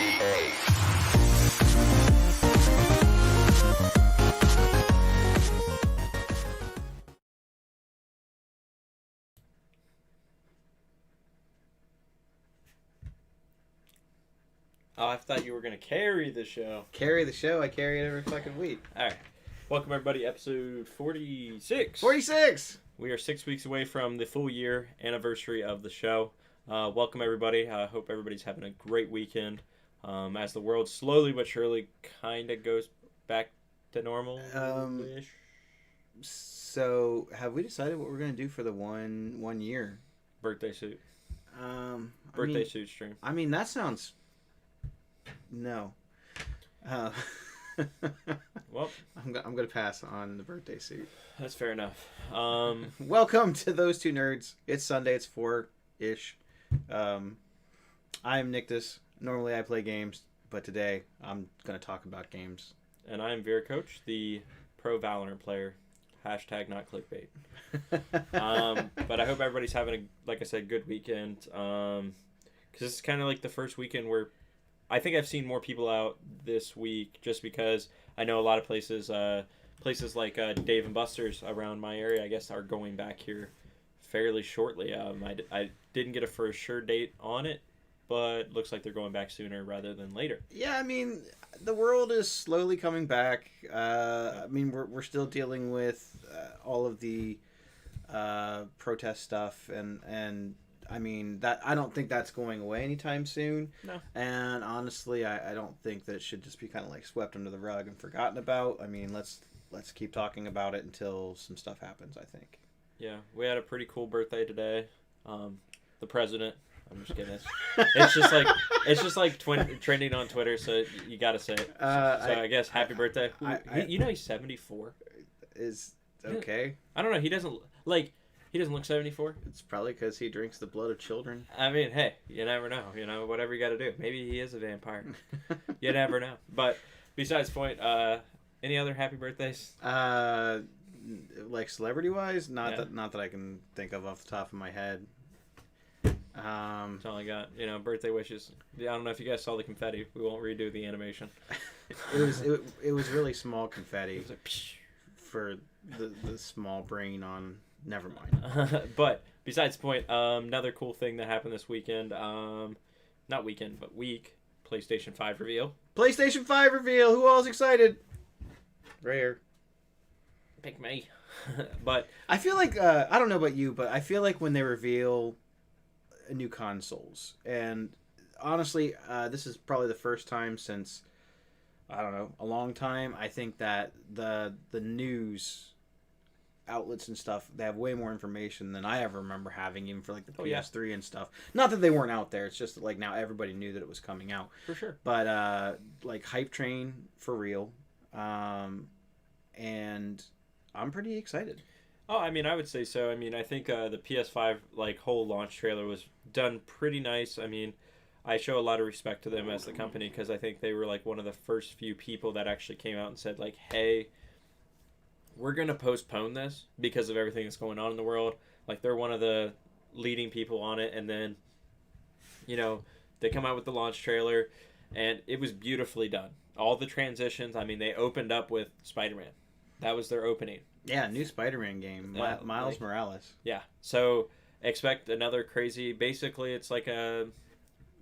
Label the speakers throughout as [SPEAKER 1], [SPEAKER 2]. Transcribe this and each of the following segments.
[SPEAKER 1] Oh, I thought you were going to carry the show.
[SPEAKER 2] Carry the show. I carry it every fucking week.
[SPEAKER 1] All right. Welcome, everybody. Episode 46.
[SPEAKER 2] 46!
[SPEAKER 1] We are 6 weeks away from the full year anniversary of the show. Welcome, everybody. I hope everybody's having a great weekend. As the world slowly but surely kind of goes back to normal-ish.
[SPEAKER 2] So, have we decided what we're going to do for the one year?
[SPEAKER 1] Birthday suit.
[SPEAKER 2] Birthday
[SPEAKER 1] suit stream.
[SPEAKER 2] I mean, that sounds... No.
[SPEAKER 1] Well,
[SPEAKER 2] I'm going to pass on the birthday suit.
[SPEAKER 1] That's fair enough.
[SPEAKER 2] Welcome to Those Two Nerds. It's Sunday. It's 4-ish. I'm Nictus. Normally I play games, but today I'm going to talk about games.
[SPEAKER 1] And I'm Vera Coach, the pro Valorant player. Hashtag not clickbait. But I hope everybody's having, like I said, good weekend. Because it's kind of like the first weekend where I think I've seen more people out this week just because I know a lot of places like Dave & Buster's around my area, I guess, are going back here fairly shortly. I didn't get a for sure date on it, but looks like they're going back sooner rather than later.
[SPEAKER 2] Yeah, I mean, the world is slowly coming back. I mean, we're still dealing with all of the protest stuff and I mean, that I don't think that's going away anytime soon.
[SPEAKER 1] No.
[SPEAKER 2] And honestly, I don't think that it should just be kind of like swept under the rug and forgotten about. I mean, let's keep talking about it until some stuff happens, I think.
[SPEAKER 1] Yeah, we had a pretty cool birthday today. The president. I'm just kidding. It's just like trending on Twitter, so you got to say it. I guess happy birthday. You know he's 74.
[SPEAKER 2] Is okay.
[SPEAKER 1] I don't know. He doesn't look 74.
[SPEAKER 2] It's probably because he drinks the blood of children.
[SPEAKER 1] I mean, hey, you never know. You know, whatever you got to do. Maybe he is a vampire. You never know. But besides the point, any other happy birthdays?
[SPEAKER 2] Like celebrity-wise, not that I can think of off the top of my head.
[SPEAKER 1] That's all I got. You know, birthday wishes. I don't know if you guys saw the confetti. We won't redo the animation.
[SPEAKER 2] It was really small confetti.
[SPEAKER 1] It was like, psh.
[SPEAKER 2] For the small brain on. Never mind.
[SPEAKER 1] But besides the point, another cool thing that happened this weekend, not weekend, but week, PlayStation 5 reveal.
[SPEAKER 2] PlayStation 5 reveal! Who all's excited? Rare.
[SPEAKER 1] Pick me. But
[SPEAKER 2] I feel like, I don't know about you, but I feel like when they reveal new consoles, and honestly, this is probably the first time since, I don't know, a long time, I think that the news outlets and stuff, they have way more information than I ever remember having, even for like the PS3 and stuff. Not that they weren't out there, it's just that, like, now everybody knew that it was coming out.
[SPEAKER 1] For sure.
[SPEAKER 2] But like Hype Train for real. And I'm pretty excited.
[SPEAKER 1] Oh, I mean, I would say so. I mean, I think the PS5 like whole launch trailer was done pretty nice. I mean, I show a lot of respect to them as the company because I think they were like one of the first few people that actually came out and said like, hey, we're going to postpone this because of everything that's going on in the world. Like, they're one of the leading people on it. And then, you know, they come out with the launch trailer, and it was beautifully done. All the transitions, I mean, they opened up with Spider-Man. That was their opening.
[SPEAKER 2] Yeah, new Spider-Man game. Miles Morales.
[SPEAKER 1] Yeah. So, expect another crazy... Basically, it's like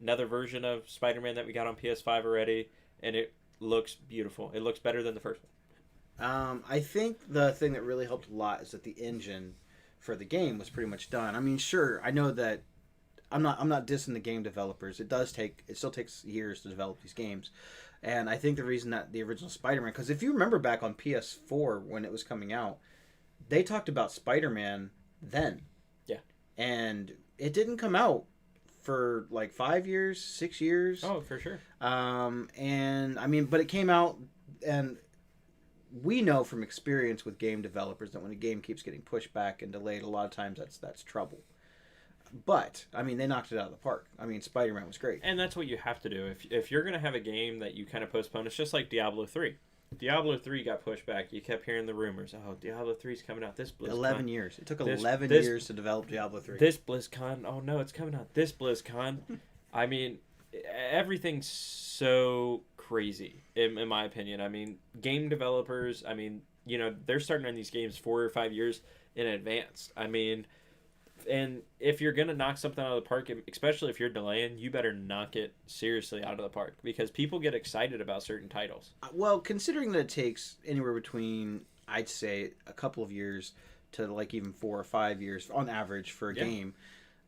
[SPEAKER 1] another version of Spider-Man that we got on PS5 already, and it looks beautiful. It looks better than the first one.
[SPEAKER 2] I think the thing that really helped a lot is that the engine for the game was pretty much done. I mean, sure, I know that I'm not dissing the game developers. It still takes years to develop these games. And I think the reason that the original Spider-Man, because if you remember back on PS4 when it was coming out, they talked about Spider-Man then.
[SPEAKER 1] Yeah.
[SPEAKER 2] And it didn't come out for like 5 years, 6 years.
[SPEAKER 1] Oh, for sure.
[SPEAKER 2] And I mean, but it came out, and we know from experience with game developers that when a game keeps getting pushed back and delayed, a lot of times that's trouble. But I mean, they knocked it out of the park. I mean, Spider-Man was great,
[SPEAKER 1] and that's what you have to do if you're gonna have a game that you kind of postpone. It's just like Diablo 3. Diablo 3 got pushed back. You kept hearing the rumors. Oh, Diablo 3 is coming out this BlizzCon.
[SPEAKER 2] 11 years. It took 11 years to develop Diablo 3.
[SPEAKER 1] This BlizzCon. Oh no, it's coming out this BlizzCon. I mean, everything's so crazy in my opinion. I mean, game developers, I mean, they're starting on these games 4 or 5 years in advance. I mean, and if you're gonna knock something out of the park, especially if you're delaying, you better knock it seriously out of the park because people get excited about certain titles.
[SPEAKER 2] Well, considering that it takes anywhere between, I'd say, a couple of years to like even 4 or 5 years on average for a game.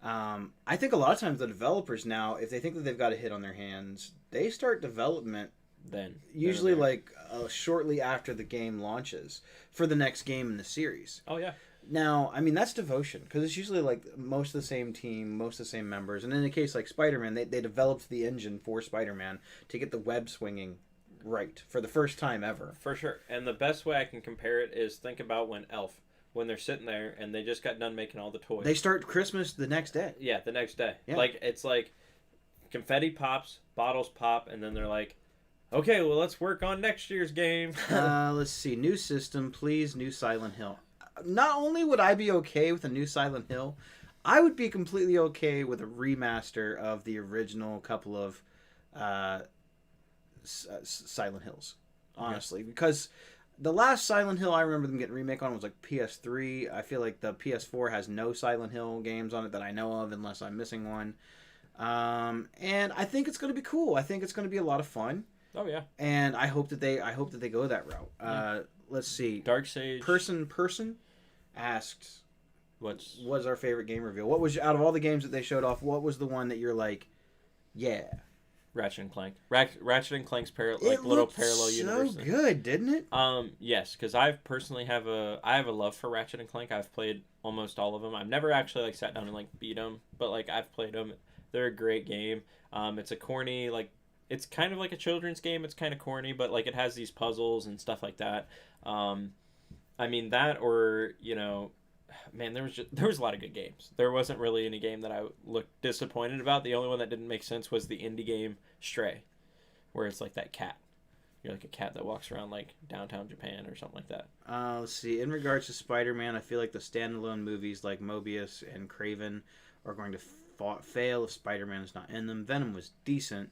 [SPEAKER 2] I think a lot of times the developers now, if they think that they've got a hit on their hands, they start development
[SPEAKER 1] Then
[SPEAKER 2] usually like shortly after the game launches for the next game in the series.
[SPEAKER 1] Oh yeah.
[SPEAKER 2] Now, I mean, that's devotion because it's usually like most of the same team, most of the same members. And in a case like Spider-Man, they developed the engine for Spider-Man to get the web swinging right for the first time ever.
[SPEAKER 1] For sure. And the best way I can compare it is think about when they're sitting there and they just got done making all the toys.
[SPEAKER 2] They start Christmas the next day.
[SPEAKER 1] Yeah, the next day.
[SPEAKER 2] Yeah.
[SPEAKER 1] Like, it's like confetti pops, bottles pop, and then they're like, okay, well, let's work on next year's game.
[SPEAKER 2] Let's see. New system, please. New Silent Hill. Not only would I be okay with a new Silent Hill, I would be completely okay with a remaster of the original couple of Silent Hills. Honestly, because the last Silent Hill I remember them getting a remake on was like PS3. I feel like the PS4 has no Silent Hill games on it that I know of, unless I'm missing one. And I think it's going to be cool. I think it's going to be a lot of fun.
[SPEAKER 1] Oh yeah.
[SPEAKER 2] And I hope that they go that route. Let's see.
[SPEAKER 1] Darkseid.
[SPEAKER 2] Person asked,
[SPEAKER 1] What's
[SPEAKER 2] our favorite game reveal? What was, out of all the games that they showed off, what was the one that you're like, yeah?
[SPEAKER 1] Ratchet and Clank. Ratchet and Clank's little parallel universe.
[SPEAKER 2] So good, didn't it?
[SPEAKER 1] Yes, because I personally have a love for Ratchet and Clank. I've played almost all of them. I've never actually like sat down and like beat them, but like I've played them. They're a great game. It's a corny it's kind of like a children's game. It's kind of corny, but like it has these puzzles and stuff like that. I mean that, or man, there was a lot of good games. There wasn't really any game that I looked disappointed about. The only one that didn't make sense was the indie game Stray, where it's like that cat. You're like a cat that walks around like downtown Japan or something like that.
[SPEAKER 2] Let's see. In regards to Spider-Man, I feel like the standalone movies like Mobius and Craven are going to fail if Spider-Man is not in them. Venom was decent.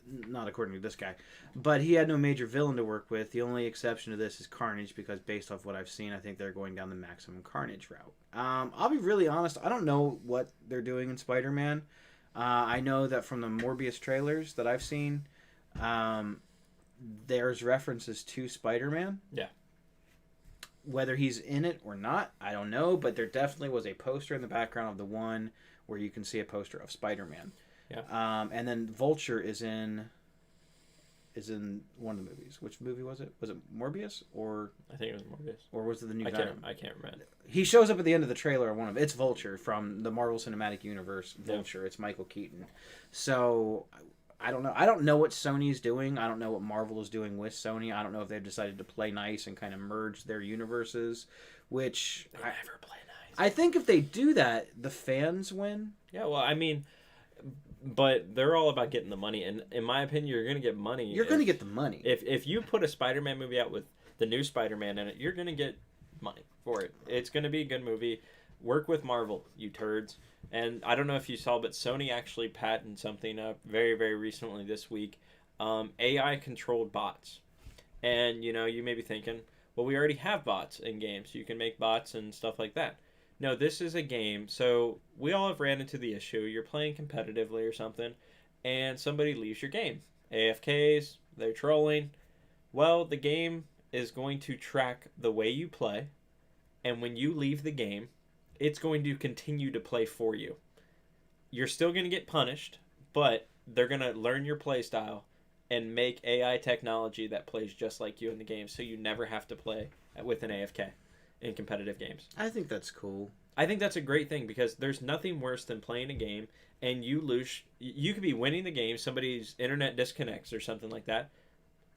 [SPEAKER 2] Not according to this guy, but he had no major villain to work with. The only exception to this is Carnage, because based off what I've seen, I think they're going down the Maximum Carnage route. I'll be really honest, I don't know what they're doing in Spider-Man. I know that from the Morbius trailers that I've seen, there's references to Spider-Man.
[SPEAKER 1] Yeah.
[SPEAKER 2] Whether he's in it or not, I don't know, but there definitely was a poster in the background of the one where you can see a poster of Spider-Man.
[SPEAKER 1] Yeah.
[SPEAKER 2] And then Vulture is in one of the movies. Which movie was it? Was it Morbius or
[SPEAKER 1] I think it was Morbius.
[SPEAKER 2] Or was it the new Venom?
[SPEAKER 1] I can't remember.
[SPEAKER 2] He shows up at the end of the trailer of one of it's Vulture from the Marvel Cinematic Universe. Vulture. Yeah. It's Michael Keaton. So I don't know. I don't know what Sony's doing. I don't know what Marvel is doing with Sony. I don't know if they've decided to play nice and kind of merge their universes, which
[SPEAKER 1] they never play nice.
[SPEAKER 2] I think if they do that, the fans win.
[SPEAKER 1] Yeah, well, I mean, but they're all about getting the money, and in my opinion, you're going to get money.
[SPEAKER 2] You're going to get the money.
[SPEAKER 1] If you put a Spider-Man movie out with the new Spider-Man in it, you're going to get money for it. It's going to be a good movie. Work with Marvel, you turds. And I don't know if you saw, but Sony actually patented something up very, very recently this week. AI-controlled bots. And, you may be thinking, well, we already have bots in games. You can make bots and stuff like that. No, this is a game. So we all have ran into the issue. You're playing competitively or something, and somebody leaves your game. AFKs, they're trolling. Well, the game is going to track the way you play, and when you leave the game, it's going to continue to play for you. You're still going to get punished, but they're going to learn your play style and make AI technology that plays just like you in the game, so you never have to play with an AFK in competitive games.
[SPEAKER 2] I think that's cool.
[SPEAKER 1] I think that's a great thing because there's nothing worse than playing a game and you lose. You could be winning the game, somebody's internet disconnects or something like that,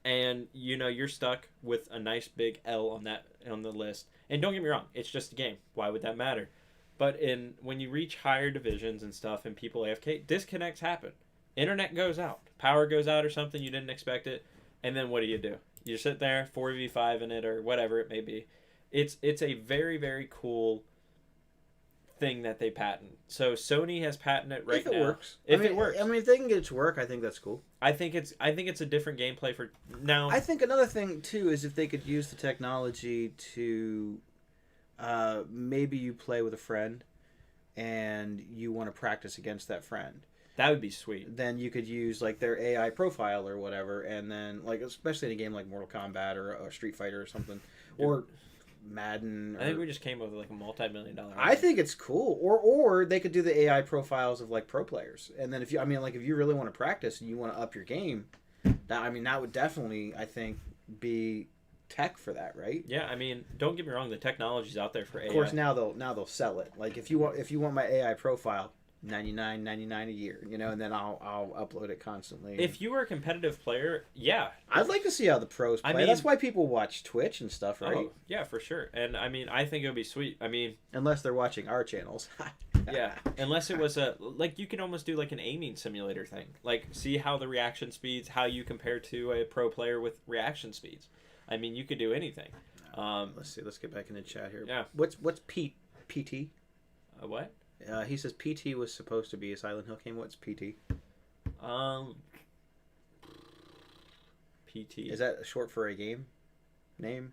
[SPEAKER 1] and you're stuck with a nice big L on the list. And don't get me wrong, it's just a game. Why would that matter? But when you reach higher divisions and stuff and people AFK, disconnects happen. Internet goes out, power goes out or something, you didn't expect it, and then what do? You sit there 4v5 in it or whatever it may be. It's a very, very cool thing that they patent. So Sony has patented it right
[SPEAKER 2] if it
[SPEAKER 1] now.
[SPEAKER 2] works.
[SPEAKER 1] If
[SPEAKER 2] I mean,
[SPEAKER 1] it works.
[SPEAKER 2] I mean, if they can get it to work, I think that's cool.
[SPEAKER 1] I think it's a different gameplay for now.
[SPEAKER 2] I think another thing too is if they could use the technology to, maybe you play with a friend, and you want to practice against that friend.
[SPEAKER 1] That would be sweet.
[SPEAKER 2] Then you could use like their AI profile or whatever, and then like especially in a game like Mortal Kombat or Street Fighter or something, or Madden.
[SPEAKER 1] I think we just came up with like a multi-million-dollar idea.
[SPEAKER 2] I think it's cool. Or they could do the AI profiles of like pro players, and then if you really want to practice and you want to up your game, that would definitely, I think, be tech for that, right?
[SPEAKER 1] Yeah, I mean, don't get me wrong, the technology's out there for AI.
[SPEAKER 2] Of course, now they'll sell it. Like if you want my AI profile, $99.99 a year, and then I'll upload it constantly.
[SPEAKER 1] If you were a competitive player, yeah,
[SPEAKER 2] I'd like to see how the pros play. That's why people watch Twitch and stuff, right?
[SPEAKER 1] Oh, yeah, for sure. And I mean, I think it would be sweet. I mean,
[SPEAKER 2] unless they're watching our channels.
[SPEAKER 1] yeah, unless it was you could almost do like an aiming simulator thing. Like see how the reaction speeds, how you compare to a pro player with reaction speeds. I mean, you could do anything.
[SPEAKER 2] Let's see. Let's get back in the chat here.
[SPEAKER 1] Yeah.
[SPEAKER 2] What's PT?
[SPEAKER 1] What?
[SPEAKER 2] He says PT was supposed to be a Silent Hill game. What's PT?
[SPEAKER 1] PT.
[SPEAKER 2] Is that short for a game name?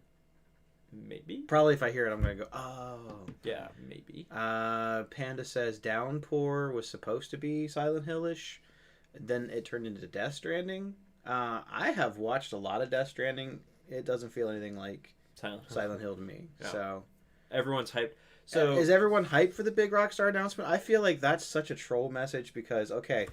[SPEAKER 1] Maybe.
[SPEAKER 2] Probably if I hear it, I'm going to go, oh.
[SPEAKER 1] Yeah, maybe.
[SPEAKER 2] Panda says Downpour was supposed to be Silent Hill-ish. Then it turned into Death Stranding. I have watched a lot of Death Stranding. It doesn't feel anything like Silent Hill to me. Yeah. So
[SPEAKER 1] everyone's hyped. So
[SPEAKER 2] is everyone hyped for the big Rockstar announcement? I feel like that's such a troll message because, okay,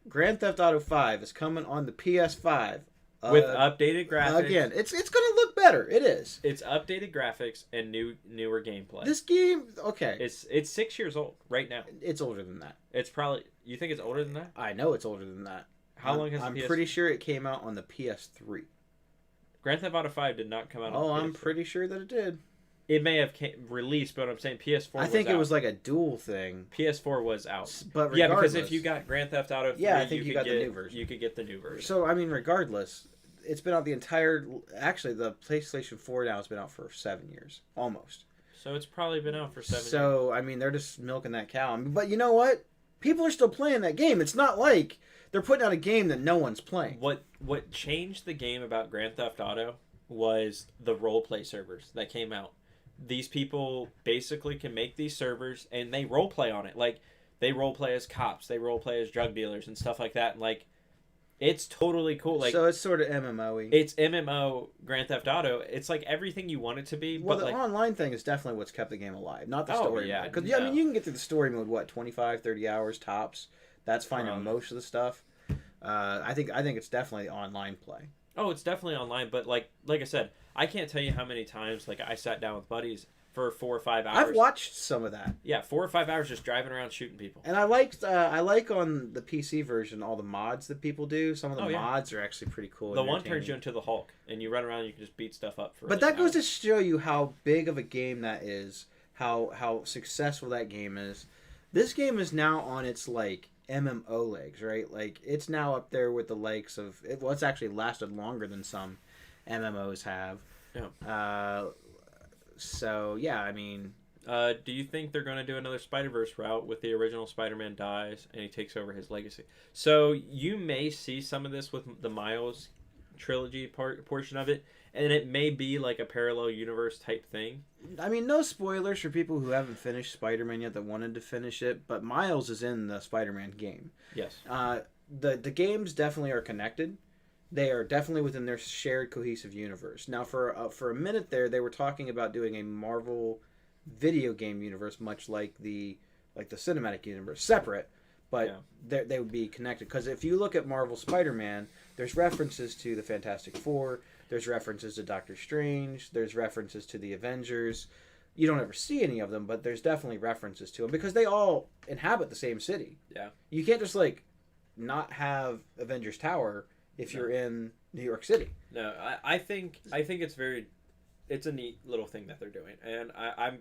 [SPEAKER 2] Grand Theft Auto 5 is coming on the PS5.
[SPEAKER 1] With updated graphics.
[SPEAKER 2] Again, it's going to look better. It is.
[SPEAKER 1] It's updated graphics and newer gameplay.
[SPEAKER 2] This game, okay.
[SPEAKER 1] It's 6 years old right now.
[SPEAKER 2] It's older than that.
[SPEAKER 1] It's probably... You think it's older than that?
[SPEAKER 2] I know it's older than that.
[SPEAKER 1] How long has
[SPEAKER 2] I'm pretty sure it came out on the PS3.
[SPEAKER 1] Grand Theft Auto 5 did not come out on the PS3.
[SPEAKER 2] I'm pretty sure that it did.
[SPEAKER 1] It may have released, but I'm saying PS4
[SPEAKER 2] I think it was like a dual thing.
[SPEAKER 1] PS4 was out.
[SPEAKER 2] But regardless,
[SPEAKER 1] yeah, because if you got Grand Theft Auto 3,
[SPEAKER 2] I think you got the new version.
[SPEAKER 1] You could get the new version.
[SPEAKER 2] So, I mean, regardless, it's been out the entire... Actually, the PlayStation 4 now has been out for 7 years. Almost.
[SPEAKER 1] So it's probably been out for 7 years.
[SPEAKER 2] So, I mean, they're just milking that cow. But you know what? People are still playing that game. It's not like they're putting out a game that no one's playing.
[SPEAKER 1] What changed the game about Grand Theft Auto was the roleplay servers that came out. These people basically can make these servers and they roleplay on it. Like, they roleplay as cops, they roleplay as drug dealers and stuff like that. And, like, it's totally cool. Like,
[SPEAKER 2] so it's sort of MMO-y.
[SPEAKER 1] It's MMO Grand Theft Auto. It's like everything you want it to be.
[SPEAKER 2] Well,
[SPEAKER 1] but
[SPEAKER 2] the
[SPEAKER 1] like,
[SPEAKER 2] online thing is definitely what's kept the game alive, not the story mode. Because,
[SPEAKER 1] no.
[SPEAKER 2] I mean, you can get through the story mode, 25, 30 hours tops. That's fine on most of the stuff. I think it's definitely online play.
[SPEAKER 1] Oh, it's definitely online, but like I said, I can't tell you how many times like I sat down with buddies for 4 or 5 hours.
[SPEAKER 2] I've watched some of that.
[SPEAKER 1] Yeah, 4 or 5 hours just driving around shooting people.
[SPEAKER 2] And I like on the PC version all the mods that people do. Some of the mods are actually pretty cool.
[SPEAKER 1] The one turns you into the Hulk, and you run around and you can just beat stuff up.
[SPEAKER 2] But that goes to show you how big of a game that is, how successful that game is. This game is now on its like MMO legs, right? Like it's now up there with the likes of it's actually lasted longer than some MMOs have.
[SPEAKER 1] Yeah.
[SPEAKER 2] So yeah, I mean,
[SPEAKER 1] do you think they're going to do another Spider-Verse route with the original Spider-Man dies and he takes over his legacy? So you may see some of this with the Miles trilogy portion of it, and it may be like a parallel universe type thing.
[SPEAKER 2] I mean, no spoilers for people who haven't finished Spider-Man yet that wanted to finish it, but Miles is in the Spider-Man game.
[SPEAKER 1] Yes.
[SPEAKER 2] The games definitely are connected. They are definitely within their shared cohesive universe. Now, for a minute there, they were talking about doing a Marvel video game universe, much like the cinematic universe, separate, but they would be connected. Because if you look at Marvel Spider-Man, there's references to the Fantastic Four, there's references to Doctor Strange, there's references to the Avengers. You don't ever see any of them, but there's definitely references to them because they all inhabit the same city.
[SPEAKER 1] Yeah.
[SPEAKER 2] You can't just like not have Avengers Tower if you're in New York City.
[SPEAKER 1] No, I think it's a neat little thing that they're doing, and I'm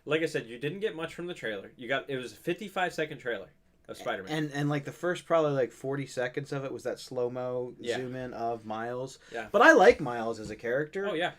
[SPEAKER 1] like I said, you didn't get much from the trailer. It was a 55-second trailer of Spider-Man,
[SPEAKER 2] and like the first probably like 40 seconds of it was that slow mo zoom in of Miles.
[SPEAKER 1] Yeah,
[SPEAKER 2] but I like Miles as a character.
[SPEAKER 1] Oh yeah.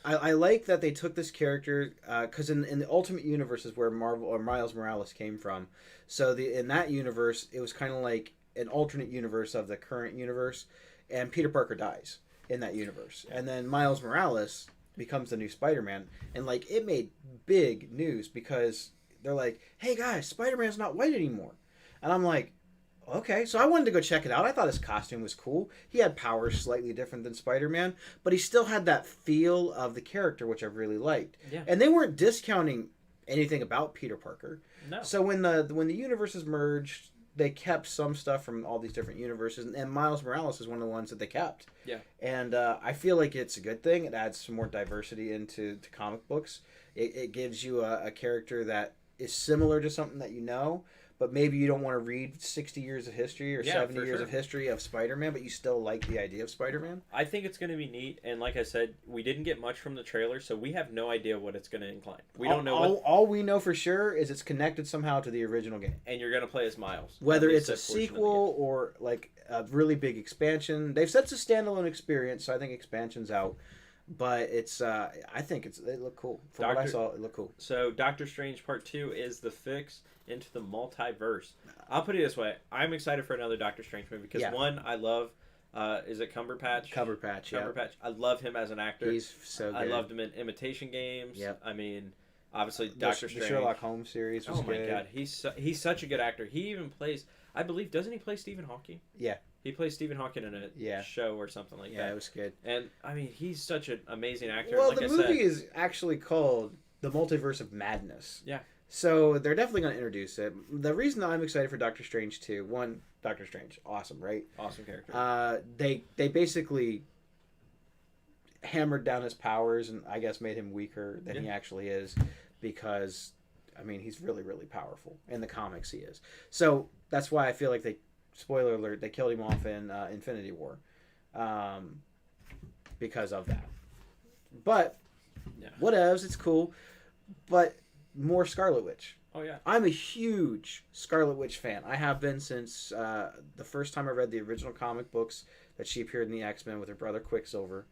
[SPEAKER 2] I like that they took this character because in the Ultimate Universe is where Marvel or Miles Morales came from. So in that universe, it was kind of like an alternate universe of the current universe, and Peter Parker dies in that universe, and then Miles Morales becomes the new Spider-Man, and like it made big news because they're like, "Hey guys, Spider-Man's not white anymore," and I'm like, okay, so I wanted to go check it out. I thought his costume was cool. He had powers slightly different than Spider-Man, but he still had that feel of the character, which I really liked.
[SPEAKER 1] Yeah.
[SPEAKER 2] And they weren't discounting anything about Peter Parker.
[SPEAKER 1] No.
[SPEAKER 2] So when the universes merged, they kept some stuff from all these different universes, and Miles Morales is one of the ones that they kept.
[SPEAKER 1] Yeah.
[SPEAKER 2] And I feel like it's a good thing. It adds some more diversity into comic books. It gives you a character that is similar to something that you know, but maybe you don't want to read 60 years of history or 70 years of history of Spider-Man, but you still like the idea of Spider-Man.
[SPEAKER 1] I think it's going to be neat, and like I said, we didn't get much from the trailer, so we have no idea what it's going to incline. We don't know
[SPEAKER 2] all we know for sure is it's connected somehow to the original game.
[SPEAKER 1] And you're going to play as Miles.
[SPEAKER 2] Whether it's a sequel or like a really big expansion. They've said it's a standalone experience, so I think expansion's out. But it's I think it looked cool. From what I saw, it looked cool.
[SPEAKER 1] So Doctor Strange Part 2 is the fix into the multiverse. I'll put it this way. I'm excited for another Doctor Strange movie because one, I love is it Cumberpatch?
[SPEAKER 2] Cumberpatch, yeah.
[SPEAKER 1] Cumberpatch. I love him as an actor.
[SPEAKER 2] He's so good.
[SPEAKER 1] I loved him in Imitation Games.
[SPEAKER 2] Yep.
[SPEAKER 1] I mean, obviously Doctor Strange.
[SPEAKER 2] The Sherlock Holmes series was good.
[SPEAKER 1] Oh my god, he's such a good actor. He even plays, I believe, doesn't he play Stephen Hawking?
[SPEAKER 2] Yeah.
[SPEAKER 1] He plays Stephen Hawking in a show or something like that.
[SPEAKER 2] Yeah, it was good.
[SPEAKER 1] And I mean, he's such an amazing actor.
[SPEAKER 2] Well,
[SPEAKER 1] like
[SPEAKER 2] the movie is actually called The Multiverse of Madness.
[SPEAKER 1] Yeah.
[SPEAKER 2] So they're definitely going to introduce it. The reason that I'm excited for Doctor Strange 2, one, Doctor Strange, awesome, right?
[SPEAKER 1] Awesome character.
[SPEAKER 2] They basically hammered down his powers and I guess made him weaker than he actually is because, I mean, he's really, really powerful. In the comics, he is. So that's why I feel like spoiler alert, they killed him off in Infinity War because of that. But, whatevs, it's cool. But more Scarlet Witch.
[SPEAKER 1] Oh, yeah.
[SPEAKER 2] I'm a huge Scarlet Witch fan. I have been since the first time I read the original comic books that she appeared in the X-Men with her brother Quicksilver,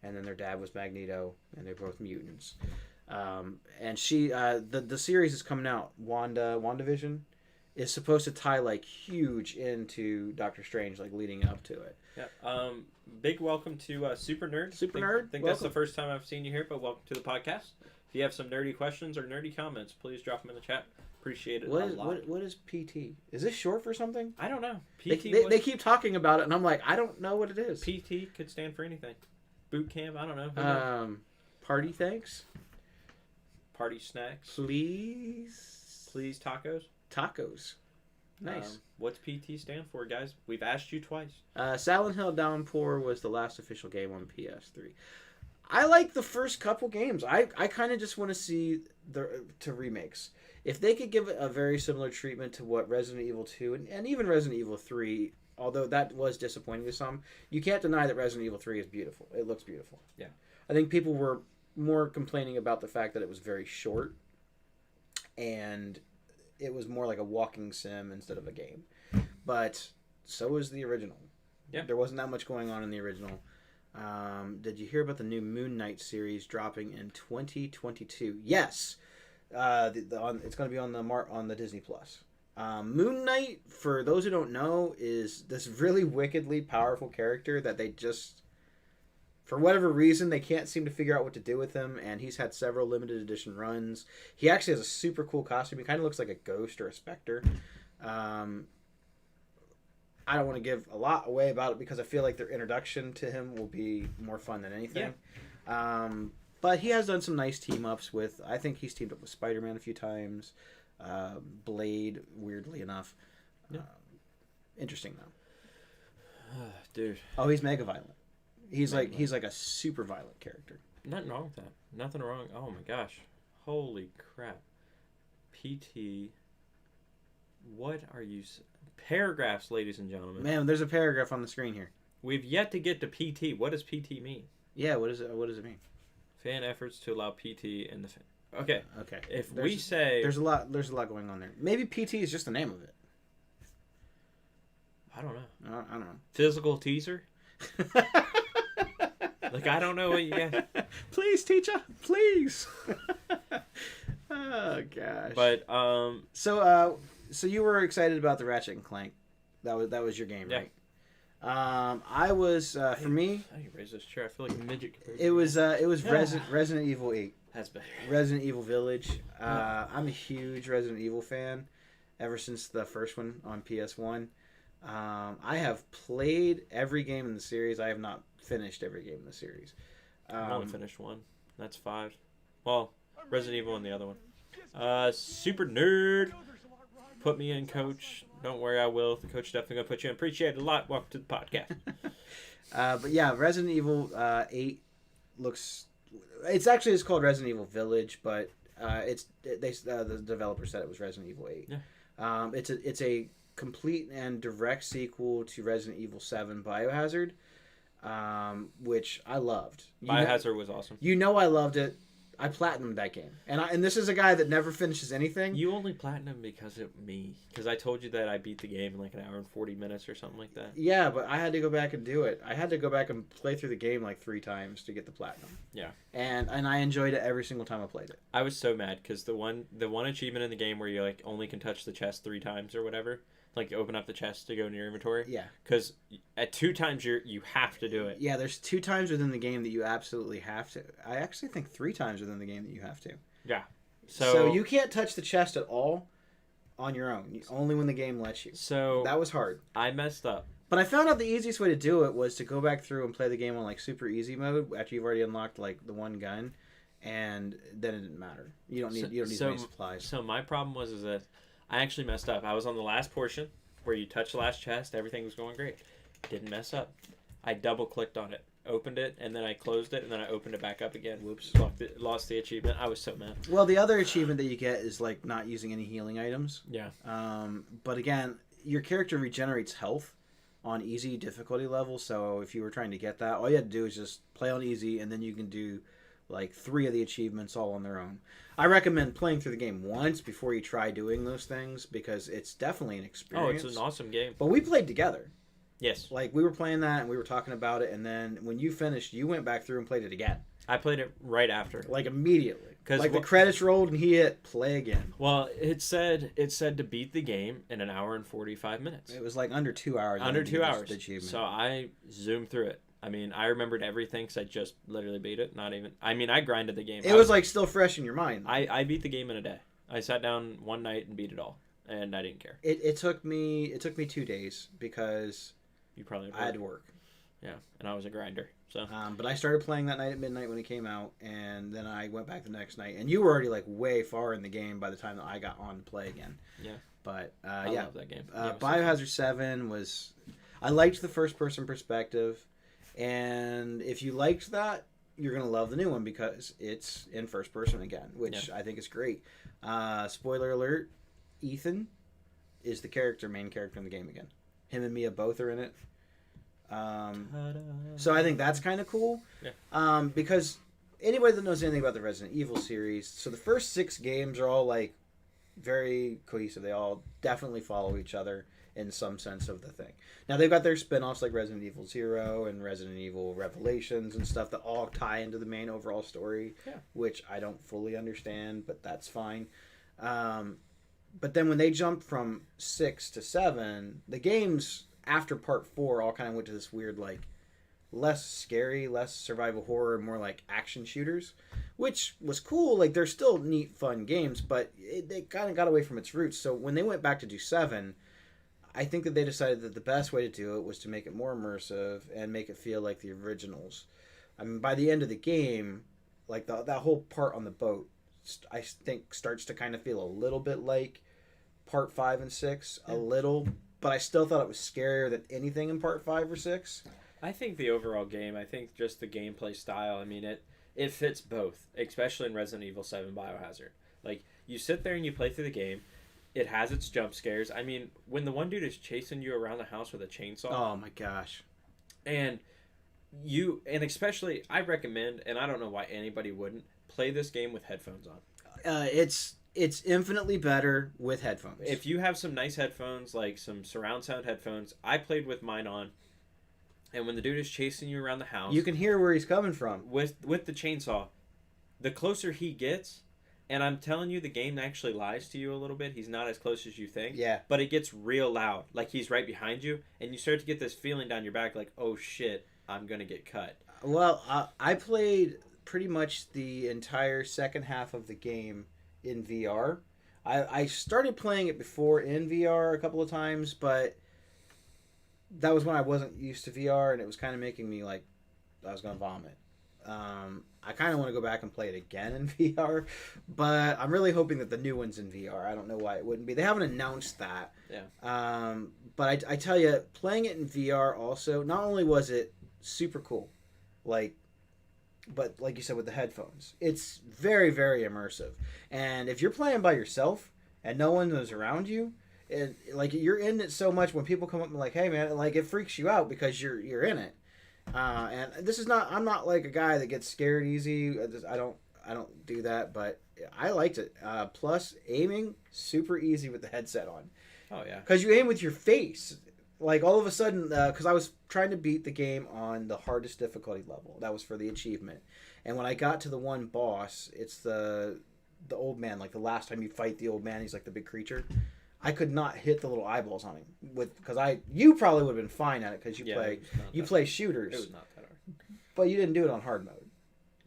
[SPEAKER 2] and then their dad was Magneto, and they're both mutants. And she, the series is coming out. WandaVision is supposed to tie like huge into Doctor Strange, like leading up to it.
[SPEAKER 1] Yeah. Big welcome to Super Nerd.
[SPEAKER 2] Nerd.
[SPEAKER 1] I think that's the first time I've seen you here, but welcome to the podcast. If you have some nerdy questions or nerdy comments, please drop them in the chat. Appreciate it a lot.
[SPEAKER 2] What is PT? Is this short for something?
[SPEAKER 1] I don't know.
[SPEAKER 2] PT. They keep talking about it, and I'm like, I don't know what it is.
[SPEAKER 1] PT could stand for anything. Boot camp. I don't know.
[SPEAKER 2] Party thanks.
[SPEAKER 1] Party snacks.
[SPEAKER 2] Please
[SPEAKER 1] tacos.
[SPEAKER 2] Tacos. Nice.
[SPEAKER 1] What's PT stand for, guys? We've asked you twice.
[SPEAKER 2] Silent Hill Downpour was the last official game on PS3. I like the first couple games. I kind of just want to see the remakes. If they could give it a very similar treatment to what Resident Evil 2 and even Resident Evil 3, although that was disappointing to some, you can't deny that Resident Evil 3 is beautiful. It looks beautiful.
[SPEAKER 1] Yeah.
[SPEAKER 2] I think people were more complaining about the fact that it was very short and it was more like a walking sim instead of a game. But so was the original.
[SPEAKER 1] Yeah.
[SPEAKER 2] There wasn't that much going on in the original. Did you hear about the new Moon Knight series dropping in 2022? Yes. It's going to be on the Disney Plus. Moon Knight, for those who don't know, is this really wickedly powerful character that they just, for whatever reason, they can't seem to figure out what to do with him, and he's had several limited edition runs. He actually has a super cool costume. He kind of looks like a ghost or a specter. I don't want to give a lot away about it because I feel like their introduction to him will be more fun than anything. Yeah. But he has done some nice team-ups with... I think he's teamed up with Spider-Man a few times. Blade, weirdly enough. Yeah. Interesting, though.
[SPEAKER 1] Dude.
[SPEAKER 2] Oh, he's mega violent. He's like a super violent character.
[SPEAKER 1] Nothing wrong with that. Nothing wrong. Oh, my gosh. Holy crap. PT... What are you... Paragraphs, ladies and gentlemen.
[SPEAKER 2] Man, there's a paragraph on the screen here.
[SPEAKER 1] We've yet to get to PT. What does PT mean?
[SPEAKER 2] Yeah, what does it mean?
[SPEAKER 1] Fan efforts to allow PT in the... Okay.
[SPEAKER 2] Okay.
[SPEAKER 1] If we say...
[SPEAKER 2] There's a lot going on there. Maybe PT is just the name of it.
[SPEAKER 1] I don't know.
[SPEAKER 2] I don't know.
[SPEAKER 1] Physical teaser? Like, I don't know what you guys...
[SPEAKER 2] Please, teacher, please. Oh gosh.
[SPEAKER 1] But
[SPEAKER 2] so you were excited about the Ratchet and Clank. That was your game,
[SPEAKER 1] Yeah.
[SPEAKER 2] right? I was for me.
[SPEAKER 1] I can raise this chair. I feel like a midget.
[SPEAKER 2] It was
[SPEAKER 1] Yeah.
[SPEAKER 2] Resident Evil 8.
[SPEAKER 1] That's better.
[SPEAKER 2] Resident Evil Village. I'm a huge Resident Evil fan ever since the first one on PS1. I have played every game in the series. I have not finished every game in the series.
[SPEAKER 1] I've only finished one. That's 5. Well, Resident Evil and the other one. Super nerd. Put me in, coach. Don't worry, I will. The coach definitely gonna put you in. Appreciate it a lot. Welcome to the podcast.
[SPEAKER 2] But yeah, Resident Evil 8 looks. It's called Resident Evil Village, but the developer said it was Resident Evil 8.
[SPEAKER 1] Yeah.
[SPEAKER 2] It's a complete and direct sequel to Resident Evil 7 Biohazard, which I loved.
[SPEAKER 1] Biohazard was awesome.
[SPEAKER 2] I loved it. I platinumed that game, and this is a guy that never finishes anything.
[SPEAKER 1] You only platinum because of me. Because I told you that I beat the game in like an hour and 40 minutes or something like that.
[SPEAKER 2] Yeah, but I had to go back and do it. I had to go back and play through the game like 3 times to get the platinum.
[SPEAKER 1] Yeah.
[SPEAKER 2] And I enjoyed it every single time I played it.
[SPEAKER 1] I was so mad because the one achievement in the game where you like only can touch the chest 3 times or whatever, like open up the chest to go in your inventory.
[SPEAKER 2] Yeah.
[SPEAKER 1] Because at 2 times you have to do it.
[SPEAKER 2] Yeah, there's 2 times within the game that you absolutely have to. I actually think 3 times within the game that you have to.
[SPEAKER 1] Yeah.
[SPEAKER 2] So you can't touch the chest at all on your own. Only when the game lets you.
[SPEAKER 1] So
[SPEAKER 2] that was hard.
[SPEAKER 1] I messed up.
[SPEAKER 2] But I found out the easiest way to do it was to go back through and play the game on like super easy mode after you've already unlocked like the one gun, and then it didn't matter. You don't need any supplies.
[SPEAKER 1] So my problem was that I actually messed up. I was on the last portion where you touch the last chest. Everything was going great. Didn't mess up. I double clicked on it, opened it, and then I closed it, and then I opened it back up again.
[SPEAKER 2] Whoops.
[SPEAKER 1] Lost the achievement. I was so mad.
[SPEAKER 2] Well, the other achievement that you get is like not using any healing items.
[SPEAKER 1] Yeah.
[SPEAKER 2] But again, your character regenerates health on easy difficulty level. So if you were trying to get that, all you had to do is just play on easy, and then you can do like 3 of the achievements all on their own. I recommend playing through the game once before you try doing those things because it's definitely an experience.
[SPEAKER 1] Oh, it's an awesome game.
[SPEAKER 2] But we played together.
[SPEAKER 1] Yes.
[SPEAKER 2] Like we were playing that and we were talking about it, and then when you finished, you went back through and played it again.
[SPEAKER 1] I played it right after.
[SPEAKER 2] Like immediately. Like the
[SPEAKER 1] what,
[SPEAKER 2] credits rolled and he hit play again.
[SPEAKER 1] Well, it said to beat the game in an hour and 45 minutes.
[SPEAKER 2] It was like under 2 hours.
[SPEAKER 1] Under 2 hours. So I zoomed through it. I mean, I remembered everything because I just literally beat it. I grinded the game.
[SPEAKER 2] It was like still fresh in your mind.
[SPEAKER 1] I beat the game in a day. I sat down one night and beat it all, and I didn't care.
[SPEAKER 2] It took me 2 days because I had to work.
[SPEAKER 1] Yeah, and I was a grinder. So,
[SPEAKER 2] but I started playing that night at midnight when it came out, and then I went back the next night. And you were already like way far in the game by the time that I got on to play again.
[SPEAKER 1] Yeah,
[SPEAKER 2] but
[SPEAKER 1] I love that game.
[SPEAKER 2] Biohazard 7 was. I liked the first person perspective. And if you liked that, you're going to love the new one because it's in first person again, which I think is great. Spoiler alert, Ethan is the main character in the game again. Him and Mia both are in it. So I think that's kind of cool.
[SPEAKER 1] Yeah.
[SPEAKER 2] Because anybody that knows anything about the Resident Evil series, so the first 6 games are all like very cohesive. They all definitely follow each other in some sense of the thing. Now they've got their spin-offs like Resident Evil 0 and Resident Evil Revelations and stuff that all tie into the main overall story, which I don't fully understand, but that's fine. But then when they jumped from 6 to 7, the games after part 4 all kind of went to this weird like less scary, less survival horror, more like action shooters, which was cool. Like they're still neat, fun games, but they kind of got away from its roots. So when they went back to do 7, I think that they decided that the best way to do it was to make it more immersive and make it feel like the originals. I mean, by the end of the game, like that whole part on the boat, I think starts to kind of feel a little bit like part 5 and 6, a little, but I still thought it was scarier than anything in part 5 or 6.
[SPEAKER 1] I think the overall game, I think just the gameplay style, I mean, it fits both, especially in Resident Evil 7 Biohazard. Like, you sit there and you play through the game. It has its jump scares. I mean, when the one dude is chasing you around the house with a chainsaw.
[SPEAKER 2] Oh my gosh.
[SPEAKER 1] And especially, I recommend, and I don't know why anybody wouldn't, play this game with headphones on.
[SPEAKER 2] It's infinitely better with headphones.
[SPEAKER 1] If you have some nice headphones, like some surround sound headphones, I played with mine on, and when the dude is chasing you around the house,
[SPEAKER 2] You can hear where he's coming from.
[SPEAKER 1] with the chainsaw, the closer he gets, and I'm telling you, the game actually lies to you a little bit. He's not as close as you think.
[SPEAKER 2] Yeah.
[SPEAKER 1] But it gets real loud, like he's right behind you, and you start to get this feeling down your back, like, oh shit, I'm gonna get cut.
[SPEAKER 2] Well, I played pretty much the entire second half of the game in VR. I started playing it before in VR a couple of times, but that was when I wasn't used to VR, and it was kind of making me like I was gonna vomit. I kind of want to go back and play it again in VR, but I'm really hoping that the new one's in VR. I don't know why it wouldn't be. They haven't announced that.
[SPEAKER 1] Yeah.
[SPEAKER 2] But I tell you, playing it in VR also, not only was it super cool, but like you said with the headphones, it's very, very immersive. And if you're playing by yourself and no one is around you, and like you're in it so much when people come up and like, hey man, like it freaks you out because you're in it. And this is not. I'm not like a guy that gets scared easy. I don't do that. But I liked it. Plus, aiming super easy with the headset on.
[SPEAKER 1] Oh yeah.
[SPEAKER 2] Because you aim with your face. Like all of a sudden, because I was trying to beat the game on the hardest difficulty level. That was for the achievement. And when I got to the one boss, it's the old man. Like the last time you fight the old man, he's like the big creature. I could not hit the little eyeballs on him you probably would have been fine at it because you play shooters.
[SPEAKER 1] It was not that hard.
[SPEAKER 2] But you didn't do it on hard mode.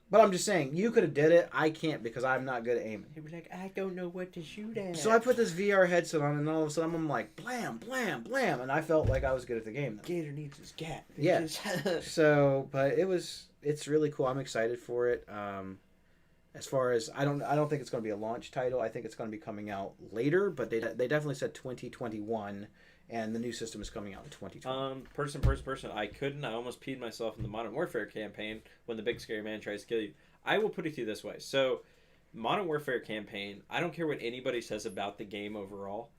[SPEAKER 2] But I'm just saying, you could have did it. I can't because I'm not good at aiming.
[SPEAKER 1] He was like, I don't know what to shoot at.
[SPEAKER 2] So I put this VR headset on, and all of a sudden I'm like, blam, blam, blam, and I felt like I was good at the game.
[SPEAKER 1] Gator needs his cat.
[SPEAKER 2] Yeah. So, but it's really cool. I'm excited for it. As far as I don't think it's going to be a launch title. I think it's going to be coming out later. But they definitely said 2021, and the new system is coming out in 2020.
[SPEAKER 1] Person. I almost peed myself in the Modern Warfare campaign when the big scary man tries to kill you. I will put it to you this way. So, Modern Warfare campaign, I don't care what anybody says about the game overall,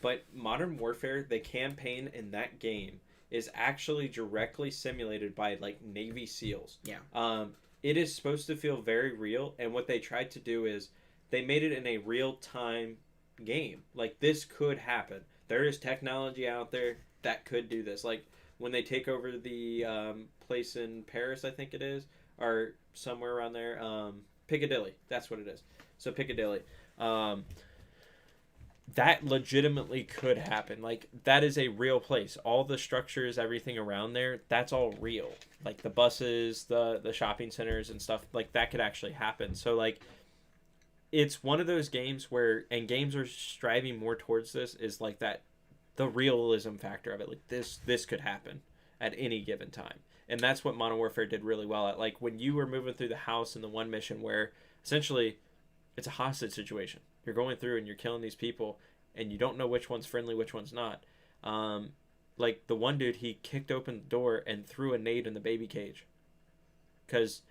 [SPEAKER 1] but Modern Warfare, the campaign in that game is actually directly simulated by like Navy SEALs.
[SPEAKER 2] Yeah.
[SPEAKER 1] It is supposed to feel very real, and what they tried to do is they made it in a real-time game. Like, this could happen. There is technology out there that could do this. Like, when they take over the place in Paris, I think it is, or somewhere around there, Piccadilly. That's what it is. So, Piccadilly. That legitimately could happen. Like, that is a real place. All the structures, everything around there, that's all real. Like, the buses, the shopping centers and stuff, like, that could actually happen. So, like, it's one of those games where, and games are striving more towards this, is, like, that, the realism factor of it. Like, this could happen at any given time. And that's what Modern Warfare did really well at. Like, when you were moving through the house in the one mission where, essentially, it's a hostage situation. You're going through and you're killing these people, and you don't know which one's friendly, which one's not. Like, the one dude, he kicked open the door and threw a nade in the baby cage. Because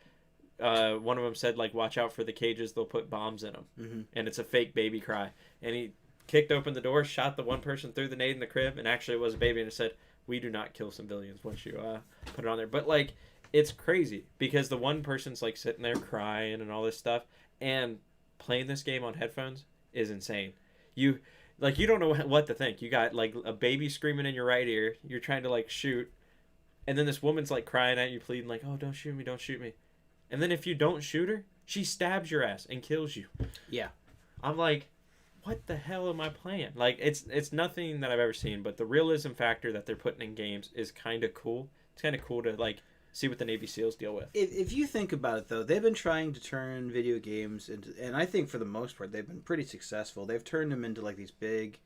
[SPEAKER 1] one of them said, like, watch out for the cages, they'll put bombs in them.
[SPEAKER 2] Mm-hmm.
[SPEAKER 1] And it's a fake baby cry. And he kicked open the door, shot the one person, threw the nade in the crib, and actually it was a baby, and it said, we do not kill civilians once you put it on there. But, like, it's crazy. Because the one person's, like, sitting there crying and all this stuff. And playing this game on headphones is insane. You don't know what to think. You got like a baby screaming in your right ear. You're trying to like shoot, and then this woman's like crying at you, pleading like, "Oh, don't shoot me, don't shoot me." And then if you don't shoot her, she stabs your ass and kills you.
[SPEAKER 2] Yeah.
[SPEAKER 1] I'm like, what the hell am I playing? Like, it's nothing that I've ever seen, but the realism factor that they're putting in games is kind of cool. It's kind of cool to like see what the Navy SEALs deal with.
[SPEAKER 2] If you think about it, though, they've been trying to turn video games into, and I think for the most part, they've been pretty successful. They've turned them into like these big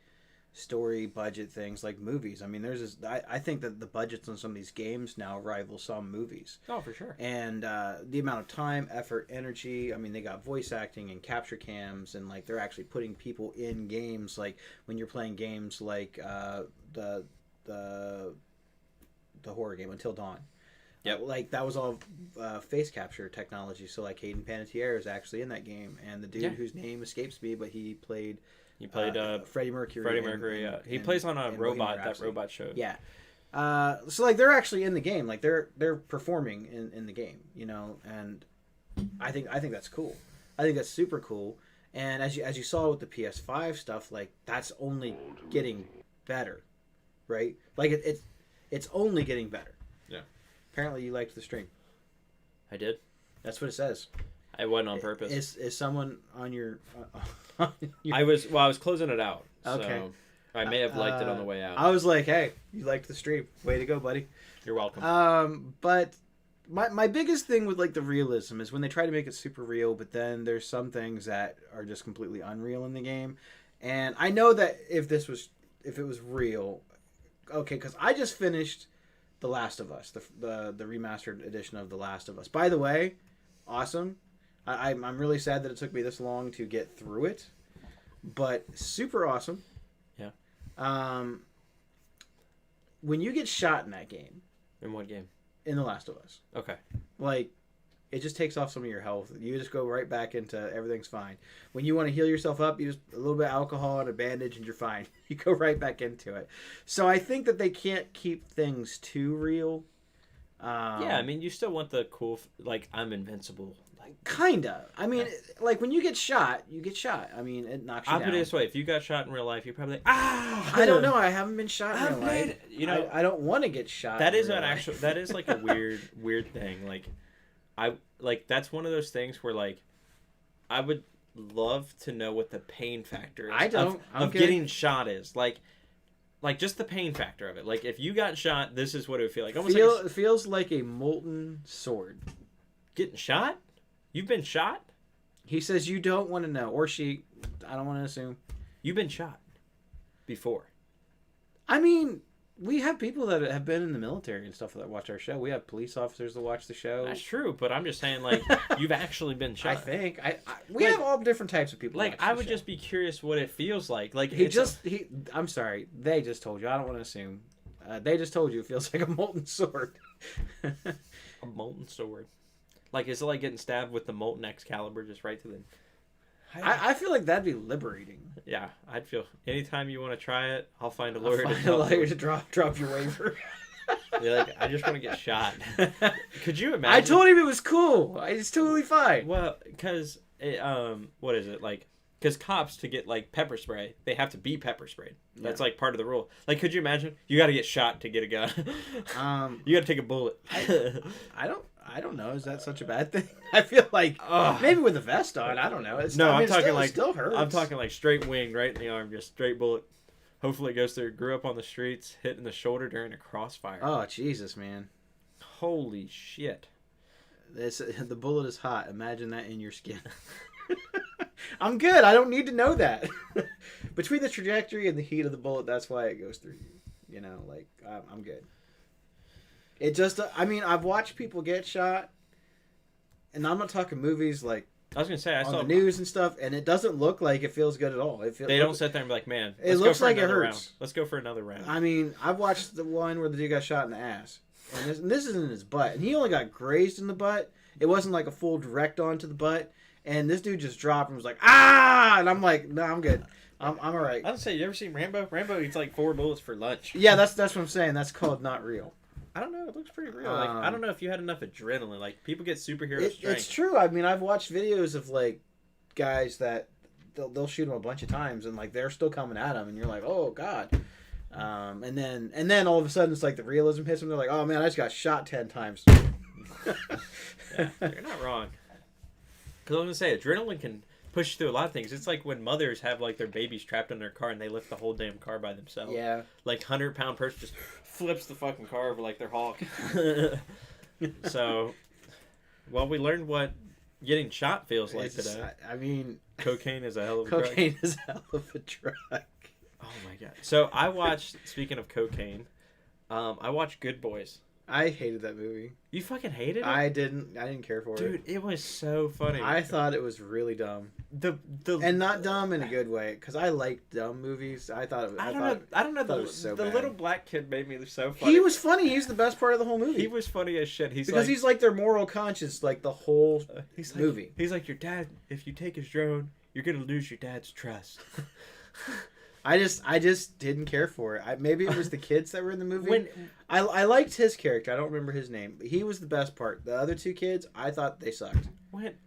[SPEAKER 2] story budget things like movies. I mean, I think that the budgets on some of these games now rival some movies.
[SPEAKER 1] Oh, for sure.
[SPEAKER 2] And the amount of time, effort, energy. I mean, they got voice acting and capture cams, and like they're actually putting people in games. Like when you're playing games like the horror game Until Dawn.
[SPEAKER 1] Yep.
[SPEAKER 2] Like that was all face capture technology. So like Hayden Panettiere is actually in that game, and the dude whose name escapes me, but he played Freddie Mercury.
[SPEAKER 1] Freddie Mercury. He plays on a robot. That robot show.
[SPEAKER 2] Yeah. So like they're actually in the game. Like they're performing in the game. You know, and I think that's cool. I think that's super cool. And as you saw with the PS5 stuff, like that's only getting better, right? Like it's only getting better.
[SPEAKER 1] Yeah.
[SPEAKER 2] Apparently, you liked the stream.
[SPEAKER 1] I did.
[SPEAKER 2] That's what it says.
[SPEAKER 1] I wasn't on purpose.
[SPEAKER 2] Is someone on your?
[SPEAKER 1] I was closing it out.
[SPEAKER 2] Okay.
[SPEAKER 1] So I may have liked it on the way out.
[SPEAKER 2] I was like, hey, you liked the stream. Way to go, buddy.
[SPEAKER 1] You're welcome.
[SPEAKER 2] But my biggest thing with like the realism is when they try to make it super real, but then there's some things that are just completely unreal in the game. And I know that if it was real, okay, because I just finished The Last of Us, the remastered edition of The Last of Us. By the way, awesome. I'm really sad that it took me this long to get through it, but super awesome.
[SPEAKER 1] Yeah.
[SPEAKER 2] When you get shot in that game.
[SPEAKER 1] In what game?
[SPEAKER 2] In The Last of Us.
[SPEAKER 1] Okay.
[SPEAKER 2] Like, it just takes off some of your health. You just go right back into everything's fine. When you want to heal yourself up, you just a little bit of alcohol and a bandage and you're fine. You go right back into it. So I think that they can't keep things too real.
[SPEAKER 1] Yeah, I mean, you still want the cool, like, I'm invincible. Like,
[SPEAKER 2] kinda. I mean, like, when you get shot, you get shot. I mean, it knocks you
[SPEAKER 1] I'll
[SPEAKER 2] down.
[SPEAKER 1] put it this way. If you got shot in real life, you're probably like, ah!
[SPEAKER 2] I don't know. I haven't been shot in real life.
[SPEAKER 1] You know,
[SPEAKER 2] I don't want to get shot.
[SPEAKER 1] that
[SPEAKER 2] in
[SPEAKER 1] is
[SPEAKER 2] real
[SPEAKER 1] an
[SPEAKER 2] life.
[SPEAKER 1] actual, that is like a weird thing. Like, that's one of those things where, like, I would love to know what the pain factor is.
[SPEAKER 2] I don't.
[SPEAKER 1] Of getting shot is. Like, just the pain factor of it. Like, if you got shot, this is what it would feel like. Almost like
[SPEAKER 2] It feels like a molten sword.
[SPEAKER 1] getting shot? You've been shot?
[SPEAKER 2] He says you don't want to know. Or she. I don't want to assume.
[SPEAKER 1] You've been shot before.
[SPEAKER 2] I mean, we have people that have been in the military and stuff that watch our show. We have police officers that watch the show.
[SPEAKER 1] That's true, but I'm just saying, like, you've actually been shot.
[SPEAKER 2] I think. We have all different types of people.
[SPEAKER 1] Like,
[SPEAKER 2] watch
[SPEAKER 1] I
[SPEAKER 2] the
[SPEAKER 1] would
[SPEAKER 2] show.
[SPEAKER 1] just be curious what it feels like. Like,
[SPEAKER 2] I'm sorry. They just told you. I don't want to assume. They just told you it feels like a molten sword.
[SPEAKER 1] a molten sword. Like, is it like getting stabbed with the molten Excalibur just right to the...
[SPEAKER 2] I feel like that'd be liberating.
[SPEAKER 1] Yeah, I'd feel... Anytime you want to try it, I'll find a
[SPEAKER 2] I'll
[SPEAKER 1] lawyer to
[SPEAKER 2] find a
[SPEAKER 1] help
[SPEAKER 2] lawyer
[SPEAKER 1] you.
[SPEAKER 2] to drop your waiver.
[SPEAKER 1] You're like, I just want to get shot. Could you imagine?
[SPEAKER 2] I told him it was cool. It's totally fine.
[SPEAKER 1] Well, because... what is it? Like... Because cops, to get, like, pepper spray, they have to be pepper sprayed. That's, like, part of the rule. Like, could you imagine? You got to get shot to get a gun. You got to take a bullet.
[SPEAKER 2] I don't know. Is that such a bad thing? I feel like maybe with a vest on. I don't know.
[SPEAKER 1] I'm talking
[SPEAKER 2] it still hurts.
[SPEAKER 1] I'm talking like straight wing, right in the arm, just straight bullet. Hopefully it goes through. Grew up on the streets, hit in the shoulder during a crossfire.
[SPEAKER 2] Oh Jesus, man!
[SPEAKER 1] Holy shit!
[SPEAKER 2] The bullet is hot. Imagine that in your skin. I'm good. I don't need to know that. Between the trajectory and the heat of the bullet, that's why it goes through you. You know, like I'm good. It just, I mean, I've watched people get shot, and I'm not talking movies like
[SPEAKER 1] I was gonna say I
[SPEAKER 2] on
[SPEAKER 1] saw
[SPEAKER 2] the news and stuff, and it doesn't look like it feels good at all.
[SPEAKER 1] They don't sit there and be like, man,
[SPEAKER 2] it looks like it hurts.
[SPEAKER 1] Round. Let's go for another round.
[SPEAKER 2] I mean, I've watched the one where the dude got shot in the ass, and this is in his butt, and he only got grazed in the butt. It wasn't like a full direct onto the butt, and this dude just dropped and was like, ah, and I'm like, no, I'm good. I'm all right.
[SPEAKER 1] I was say, you ever seen Rambo? Rambo eats like 4 bullets for lunch.
[SPEAKER 2] Yeah, that's what I'm saying. That's called not real.
[SPEAKER 1] I don't know. It looks pretty real. Like, I don't know if you had enough adrenaline. Like, people get superhero strength.
[SPEAKER 2] It's true. I mean, I've watched videos of like guys that they'll shoot them a bunch of times, and like they're still coming at them, and you're like, oh god. And then all of a sudden it's like the realism hits them. They're like, oh man, I just got shot 10 times.
[SPEAKER 1] Yeah, you're not wrong. Because I was gonna say, adrenaline can push you through a lot of things. It's like when mothers have like their babies trapped in their car and they lift the whole damn car by themselves.
[SPEAKER 2] Yeah.
[SPEAKER 1] Like 100-pound person just flips the fucking car over like they're Hulk. So, well, we learned what getting shot feels like today.
[SPEAKER 2] I mean,
[SPEAKER 1] cocaine is a hell of a drug.
[SPEAKER 2] cocaine is a hell of a drug.
[SPEAKER 1] Oh my god. So I watched, speaking of cocaine, I watched Good Boys.
[SPEAKER 2] I hated that movie.
[SPEAKER 1] You fucking hated it?
[SPEAKER 2] I didn't care for it.
[SPEAKER 1] Dude, it was so funny.
[SPEAKER 2] I thought it was really dumb. And not dumb in a good way, because I like dumb movies. I don't know.
[SPEAKER 1] The little black kid made me so funny.
[SPEAKER 2] He was funny. He's the best part of the whole movie.
[SPEAKER 1] He was funny as shit.
[SPEAKER 2] He's like their moral conscience, like the whole movie.
[SPEAKER 1] He's like, your dad, if you take his drone, you're going to lose your dad's trust.
[SPEAKER 2] I just didn't care for it. Maybe it was the kids that were in the movie. I liked his character. I don't remember his name, but he was the best part. The other two kids, I thought they sucked.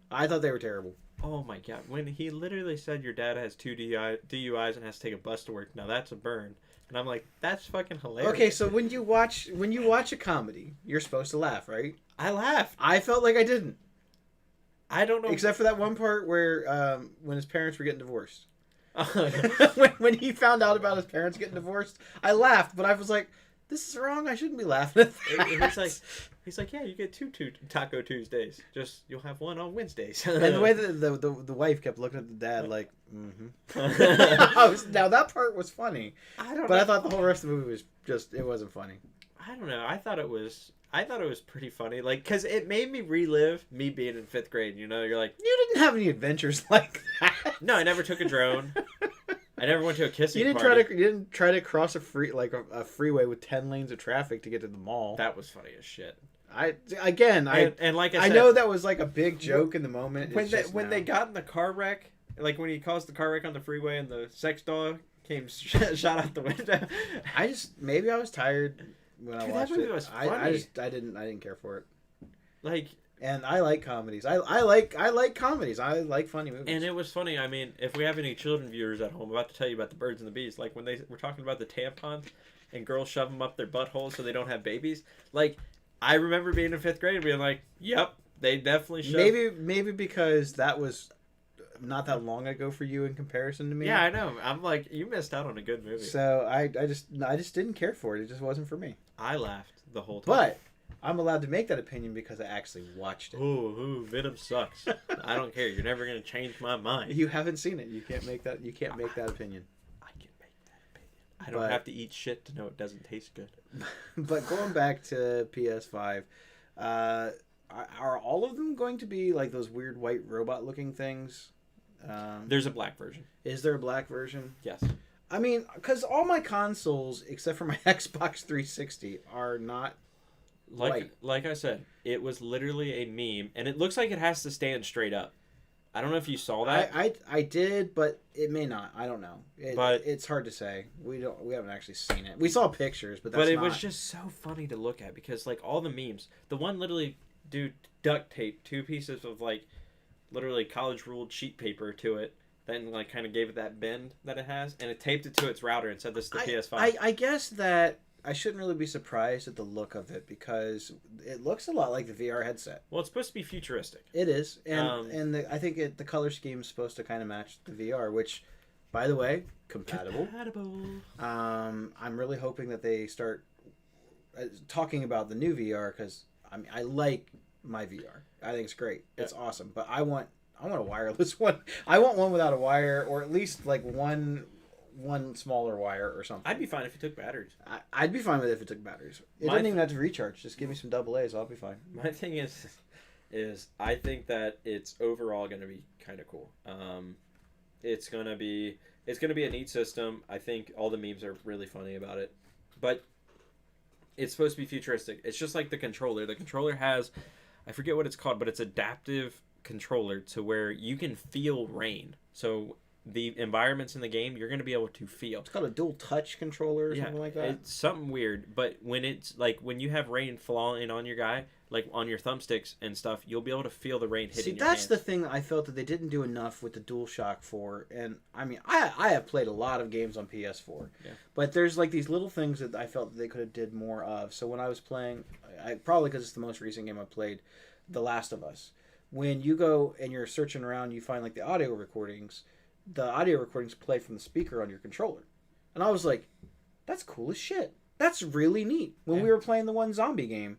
[SPEAKER 2] I thought they were terrible.
[SPEAKER 1] Oh my god! When he literally said your dad has two DUIs and has to take a bus to work. Now that's a burn. And I'm like, that's fucking hilarious.
[SPEAKER 2] Okay, so when you watch a comedy, you're supposed to laugh, right?
[SPEAKER 1] I laughed.
[SPEAKER 2] I felt like I didn't,
[SPEAKER 1] I don't know.
[SPEAKER 2] except for that one part where when his parents were getting divorced.
[SPEAKER 1] it,
[SPEAKER 2] when he found out about his parents getting divorced, I laughed, but I was like, "This is wrong. I shouldn't be laughing at that."
[SPEAKER 1] he's like, yeah, you get two Taco Tuesdays. Just you'll have one on Wednesdays.
[SPEAKER 2] And the way that the wife kept looking at the dad like, mm-hmm. Now that part was funny, but I thought the whole rest of the movie was just, it wasn't funny.
[SPEAKER 1] I don't know. I thought it was pretty funny. Like, cause it made me relive me being in 5th grade. You know, you're like,
[SPEAKER 2] You didn't have any adventures like that.
[SPEAKER 1] no, I never took a drone. I never went to a kissing
[SPEAKER 2] You didn't
[SPEAKER 1] party.
[SPEAKER 2] you didn't try to cross a freeway with 10 lanes of traffic to get to the mall.
[SPEAKER 1] That was funny as shit.
[SPEAKER 2] I
[SPEAKER 1] And like I said,
[SPEAKER 2] know that was like a big joke in the moment.
[SPEAKER 1] when they got in the car wreck, like when he caused the car wreck on the freeway and the sex doll came shot out the window.
[SPEAKER 2] Maybe I was tired when I
[SPEAKER 1] Dude,
[SPEAKER 2] watched
[SPEAKER 1] that movie
[SPEAKER 2] it.
[SPEAKER 1] was
[SPEAKER 2] I
[SPEAKER 1] funny.
[SPEAKER 2] didn't care for it.
[SPEAKER 1] Like,
[SPEAKER 2] And I like comedies. I like comedies. I like funny movies.
[SPEAKER 1] and it was funny. I mean, if we have any children viewers at home, I'm about to tell you about the birds and the bees. Like when they were talking about the tampons and girls shove them up their buttholes so they don't have babies. Like, I remember being in 5th grade and being like, "Yep, they definitely should."
[SPEAKER 2] Maybe because that was not that long ago for you in comparison to me.
[SPEAKER 1] Yeah, I know. I'm like, you missed out on a good movie.
[SPEAKER 2] So I just didn't care for it. It just wasn't for me.
[SPEAKER 1] I laughed the whole time.
[SPEAKER 2] But I'm allowed to make that opinion because I actually watched it.
[SPEAKER 1] Ooh, Venom sucks. I don't care. You're never gonna change my mind.
[SPEAKER 2] You haven't seen it. You can't make that. You can't make that opinion.
[SPEAKER 1] I can make that opinion. I don't have to eat shit to know it doesn't taste good.
[SPEAKER 2] But going back to PS5, are all of them going to be like those weird white robot looking things?
[SPEAKER 1] There's a black version.
[SPEAKER 2] Is there a black version?
[SPEAKER 1] Yes.
[SPEAKER 2] I mean, because all my consoles, except for my Xbox 360, are not white.
[SPEAKER 1] Like I said, it was literally a meme, and it looks like it has to stand straight up. I don't know if you saw that.
[SPEAKER 2] I did, but it may not. I don't know.
[SPEAKER 1] But
[SPEAKER 2] it's hard to say. We haven't actually seen it. We saw pictures, but
[SPEAKER 1] it was just so funny to look at because like all the memes, the one literally duct tape 2 pieces of like literally college ruled sheet paper to it, then like kind of gave it that bend that it has, and it taped it to its router and said this is the PS5.
[SPEAKER 2] I guess that I shouldn't really be surprised at the look of it because it looks a lot like the VR headset.
[SPEAKER 1] Well, it's supposed to be futuristic.
[SPEAKER 2] It is, and I think the color scheme is supposed to kind of match the VR, which, by the way, compatible. I'm really hoping that they start talking about the new VR because I mean I like my VR. I think it's great. It's awesome, but I want a wireless one. I want one without a wire, or at least like one smaller wire or something.
[SPEAKER 1] I'd be fine if it took batteries.
[SPEAKER 2] I'd be fine with it if it took batteries. It doesn't even have to recharge. Just give me some AA's. I'll be fine.
[SPEAKER 1] My thing is I think that it's overall going to be kind of cool. It's gonna be a neat system. I think all the memes are really funny about it, but it's supposed to be futuristic. It's just like the controller. The controller has, I forget what it's called, but it's adaptive controller to where you can feel rain. So the environments in the game you're going to be able to feel.
[SPEAKER 2] It's called a dual touch controller or something like that.
[SPEAKER 1] It's something weird, but when it's like when you have rain falling on your guy, like on your thumbsticks and stuff, you'll be able to feel the rain hitting your
[SPEAKER 2] that's
[SPEAKER 1] hands.
[SPEAKER 2] the thing that I felt that they didn't do enough with the DualShock 4. And I mean, I have played a lot of games on PS4, but there's like these little things that I felt that they could have did more of. So when I was playing, probably because it's the most recent game I played, The Last of Us. When you go and you're searching around, you find like the audio recordings. The audio recordings play from the speaker on your controller, and I was like, "That's cool as shit. That's really neat." When we were playing the one zombie game,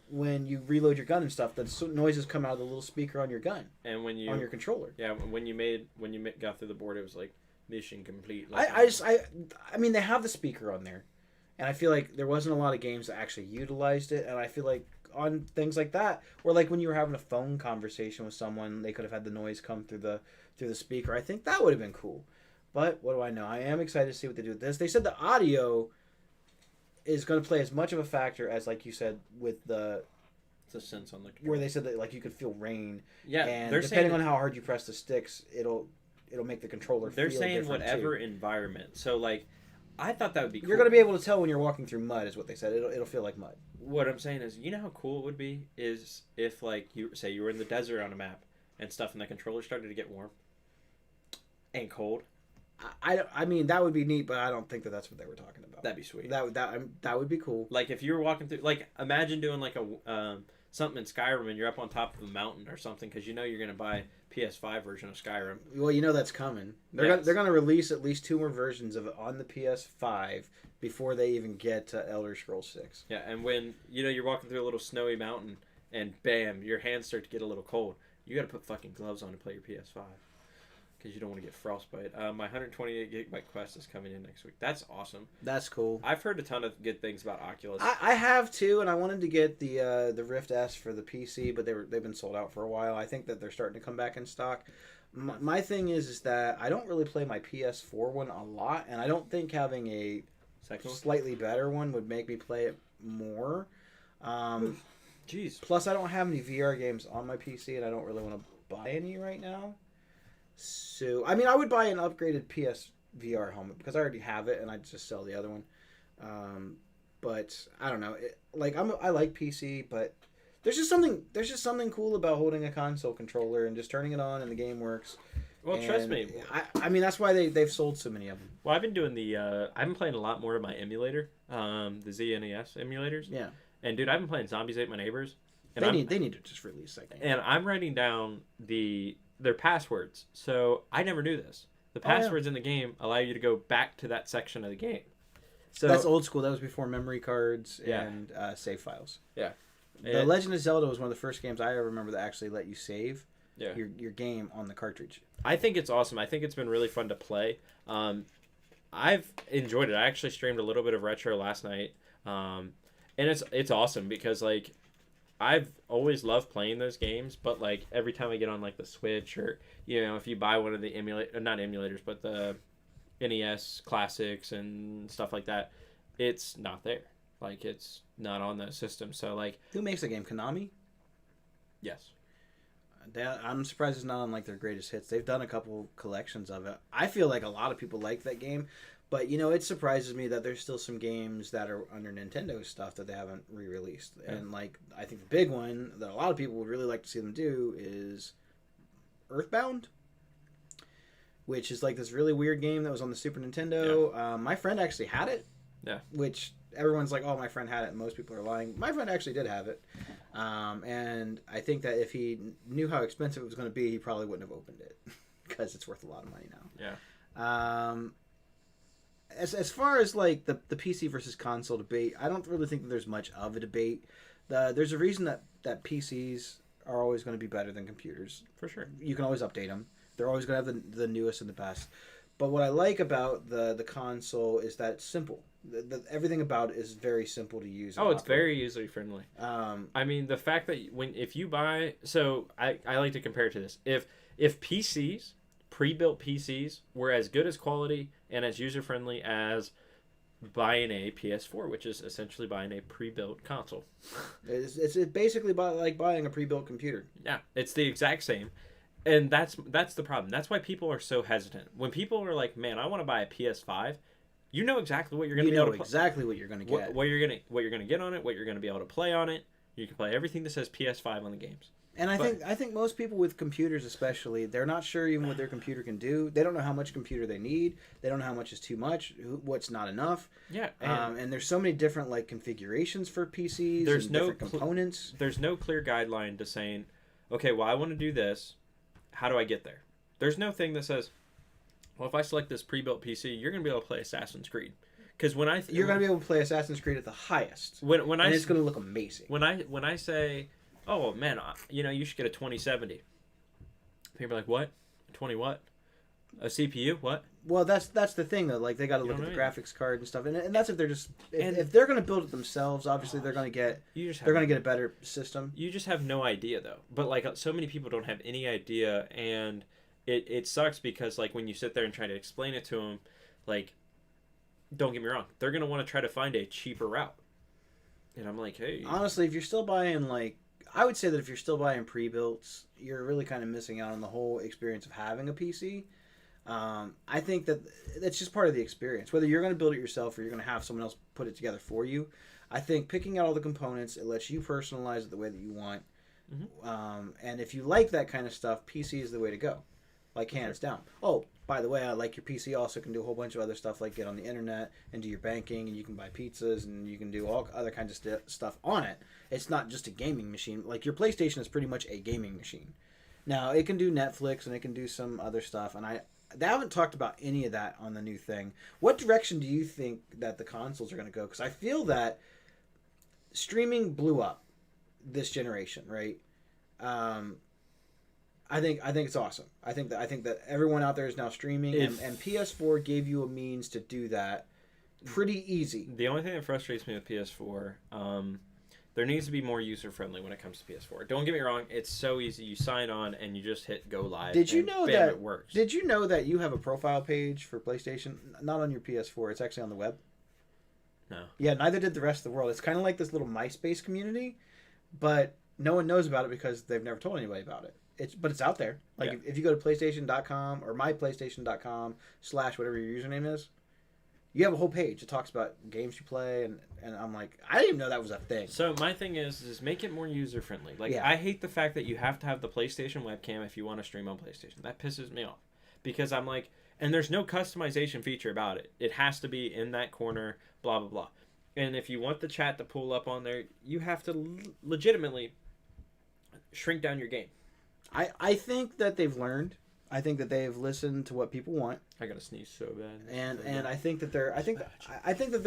[SPEAKER 2] when you reload your gun and stuff, the noises come out of the little speaker on your gun
[SPEAKER 1] and when you
[SPEAKER 2] on your controller.
[SPEAKER 1] Yeah, when you got through the board, it was like mission complete.
[SPEAKER 2] I mean, they have the speaker on there, and I feel like there wasn't a lot of games that actually utilized it, and I feel like on things like that, or like when you were having a phone conversation with someone, they could have had the noise come through the speaker. I think that would have been cool. But what do I know? I am excited to see what they do with this. They said the audio is going to play as much of a factor as, like you said, with the
[SPEAKER 1] sense on the controller.
[SPEAKER 2] where they said that like you could feel rain.
[SPEAKER 1] Yeah,
[SPEAKER 2] and
[SPEAKER 1] they're
[SPEAKER 2] depending
[SPEAKER 1] saying
[SPEAKER 2] on how hard you press the sticks, it'll make the controller.
[SPEAKER 1] They're
[SPEAKER 2] feel
[SPEAKER 1] saying
[SPEAKER 2] different
[SPEAKER 1] whatever
[SPEAKER 2] too.
[SPEAKER 1] environment. So like, I thought that would be cool.
[SPEAKER 2] You're going to be able to tell when you're walking through mud, is what they said. It'll feel like mud.
[SPEAKER 1] What I'm saying is, you know how cool it would be is if like you were in the desert on a map, and stuff, and the controller started to get warm and cold,
[SPEAKER 2] I mean, that would be neat, but I don't think that that's what they were talking about.
[SPEAKER 1] that'd be sweet.
[SPEAKER 2] That would be cool.
[SPEAKER 1] Like if you were walking through, like imagine doing like a something in Skyrim and you're up on top of a mountain or something because you know you're gonna buy PS5 version of Skyrim.
[SPEAKER 2] Well, you know that's coming. They're gonna release at least 2 more versions of it on the PS5 before they even get to Elder Scrolls 6.
[SPEAKER 1] Yeah, and when you know you're walking through a little snowy mountain and bam, your hands start to get a little cold, you got to put fucking gloves on to play your PS5 because you don't want to get frostbite. My 128 gigabyte Quest is coming in next week. That's awesome.
[SPEAKER 2] That's cool.
[SPEAKER 1] I've heard a ton of good things about Oculus.
[SPEAKER 2] I have too, and I wanted to get the Rift S for the PC, but they've been sold out for a while. I think that they're starting to come back in stock. My thing is that I don't really play my PS4 one a lot, and I don't think having a slightly better one would make me play it more.
[SPEAKER 1] Jeez.
[SPEAKER 2] Plus, I don't have any VR games on my PC, and I don't really want to buy any right now. So, I mean, I would buy an upgraded PS VR helmet because I already have it, and I'd just sell the other one. But I don't know. I like PC, but there's just something cool about holding a console controller and just turning it on and the game works.
[SPEAKER 1] Well,
[SPEAKER 2] and
[SPEAKER 1] trust me.
[SPEAKER 2] I mean, that's why they've sold so many of them.
[SPEAKER 1] Well, I've been doing I've been playing a lot more of my emulator, the ZNES emulators.
[SPEAKER 2] Yeah.
[SPEAKER 1] And dude, I've been playing Zombies Ate My Neighbors. And
[SPEAKER 2] they need to just release that game.
[SPEAKER 1] And I'm writing down their passwords. So I never knew this. The passwords in the game allow you to go back to that section of the game. So
[SPEAKER 2] that's old school. That was before memory cards and save files.
[SPEAKER 1] Yeah.
[SPEAKER 2] The Legend of Zelda was one of the first games I ever remember that actually let you save
[SPEAKER 1] yeah.
[SPEAKER 2] your game on the cartridge.
[SPEAKER 1] I think it's awesome. I think it's been really fun to play. I've enjoyed it. I actually streamed a little bit of retro last night. And it's awesome because like I've always loved playing those games, but like every time I get on like the Switch or you know if you buy one of the not emulators but the NES classics and stuff like that, it's not there. Like it's not on that system. So like
[SPEAKER 2] who makes the game? Konami?
[SPEAKER 1] Yes.
[SPEAKER 2] I'm surprised it's not on like their greatest hits. They've done a couple collections of it. I feel like a lot of people like that game, but you know it surprises me that there's still some games that are under Nintendo stuff that they haven't re-released. Yeah. And like I think the big one that a lot of people would really like to see them do is Earthbound, which is like this really weird game that was on the Super Nintendo. Yeah. My friend actually had it.
[SPEAKER 1] Yeah.
[SPEAKER 2] Which everyone's like, oh, my friend had it. And most people are lying. My friend actually did have it. And I think that if he knew how expensive it was going to be, he probably wouldn't have opened it because it's worth a lot of money now.
[SPEAKER 1] Yeah.
[SPEAKER 2] As far as like the PC versus console debate, I don't really think that there's much of a debate. There's a reason that PCs are always going to be better than computers.
[SPEAKER 1] For sure.
[SPEAKER 2] You can always update them. They're always going to have the newest and the best. But what I like about the console is that it's simple. Everything about it is very simple to use.
[SPEAKER 1] Oh, it's very user friendly. I mean, the fact that if you buy, so I like to compare it to this. If PCs, pre-built PCs, were as good as quality and as user friendly as buying a PS4, which is essentially buying a pre-built console.
[SPEAKER 2] It's basically like buying a pre-built computer.
[SPEAKER 1] Yeah, it's the exact same. And that's the problem. That's why people are so hesitant. When people are like, "Man, I want to buy a PS5," you know exactly what you're going to be able to play.
[SPEAKER 2] Exactly what you're going to get.
[SPEAKER 1] What you're going to get on it, what you're going to be able to play on it. You can play everything that says PS5 on the games.
[SPEAKER 2] And I think most people with computers especially, they're not sure even what their computer can do. They don't know how much computer they need. They don't know how much is too much, what's not enough.
[SPEAKER 1] Yeah.
[SPEAKER 2] And there's so many different like configurations for PCs.
[SPEAKER 1] There's
[SPEAKER 2] and
[SPEAKER 1] no
[SPEAKER 2] different components.
[SPEAKER 1] There's no clear guideline to saying, okay, well I want to do this. How do I get there? There's no thing that says, well, if I select this pre-built PC, you're going to be able to play Assassin's Creed. Because when you're
[SPEAKER 2] going to be able to play Assassin's Creed at the highest.
[SPEAKER 1] And
[SPEAKER 2] it's going to look amazing.
[SPEAKER 1] When I say, oh man, you should get a 2070. People are like, what? 20 what? A CPU? What?
[SPEAKER 2] Well, that's the thing though. Like they got to look at the graphics card and stuff, and that's if they're just if they're going to build it themselves. Obviously, they're going to get a better system.
[SPEAKER 1] You just have no idea though. But like so many people don't have any idea, and it sucks because like when you sit there and try to explain it to them, like don't get me wrong, they're going to want to try to find a cheaper route. And I'm like, hey,
[SPEAKER 2] honestly, if you're still buying I would say that if you're still buying pre-builts, you're really kind of missing out on the whole experience of having a PC. I think that it's just part of the experience. Whether you're going to build it yourself or you're going to have someone else put it together for you, I think picking out all the components, it lets you personalize it the way that you want. And if you like that kind of stuff, PC is the way to go, like hands down. Oh, by the way, I like your PC also can do a whole bunch of other stuff, like get on the internet and do your banking, and you can buy pizzas, and you can do all other kinds of stuff on it. It's not just a gaming machine. Like your PlayStation is pretty much a gaming machine. Now it can do Netflix and it can do some other stuff, and they haven't talked about any of that on the new thing. What direction do you think that the consoles are going to go? Because I feel that streaming blew up this generation, right? I think it's awesome. I think that everyone out there is now streaming, and PS4 gave you a means to do that pretty easy.
[SPEAKER 1] The only thing that frustrates me with PS4, there needs to be more user friendly when it comes to PS4. Don't get me wrong; it's so easy. You sign on and you just hit go live.
[SPEAKER 2] Did you know
[SPEAKER 1] bam,
[SPEAKER 2] that
[SPEAKER 1] it works?
[SPEAKER 2] Did you know that you have a profile page for PlayStation? Not on your PS4. It's actually on the web.
[SPEAKER 1] No.
[SPEAKER 2] Yeah, neither did the rest of the world. It's kind of like this little MySpace community, but no one knows about it because they've never told anybody about it. But it's out there. Like if you go to PlayStation.com or myPlaystation.com / whatever your username is, you have a whole page that talks about games you play, and I'm like, I didn't even know that was a thing.
[SPEAKER 1] So my thing is make it more user friendly. Like I hate the fact that you have to have the PlayStation webcam if you want to stream on PlayStation. That pisses me off because I'm like, and there's no customization feature about it. It has to be in that corner, blah blah blah. And if you want the chat to pull up on there, you have to legitimately shrink down your game.
[SPEAKER 2] I think that they've learned. I think that they've listened to what people want.
[SPEAKER 1] I gotta sneeze so bad.
[SPEAKER 2] And I think that they're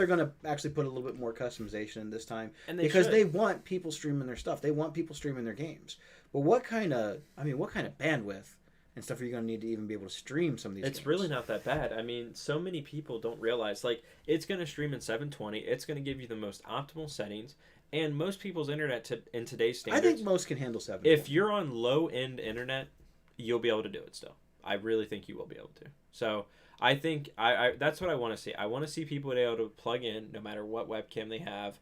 [SPEAKER 2] going to actually put a little bit more customization in this time,
[SPEAKER 1] and
[SPEAKER 2] because they want people streaming their stuff. They want people streaming their games. But what kind of bandwidth and stuff are you going to need to even be able to stream some of these games?
[SPEAKER 1] It's really not that bad. I mean, so many people don't realize, like, it's going to stream in 720. It's going to give you the most optimal settings. And most people's internet in today's standards...
[SPEAKER 2] I think most can handle 720.
[SPEAKER 1] If you're on low-end internet, you'll be able to do it still. I really think you will be able to. So I think that's what I want to see. I want to see people be able to plug in no matter what webcam they have,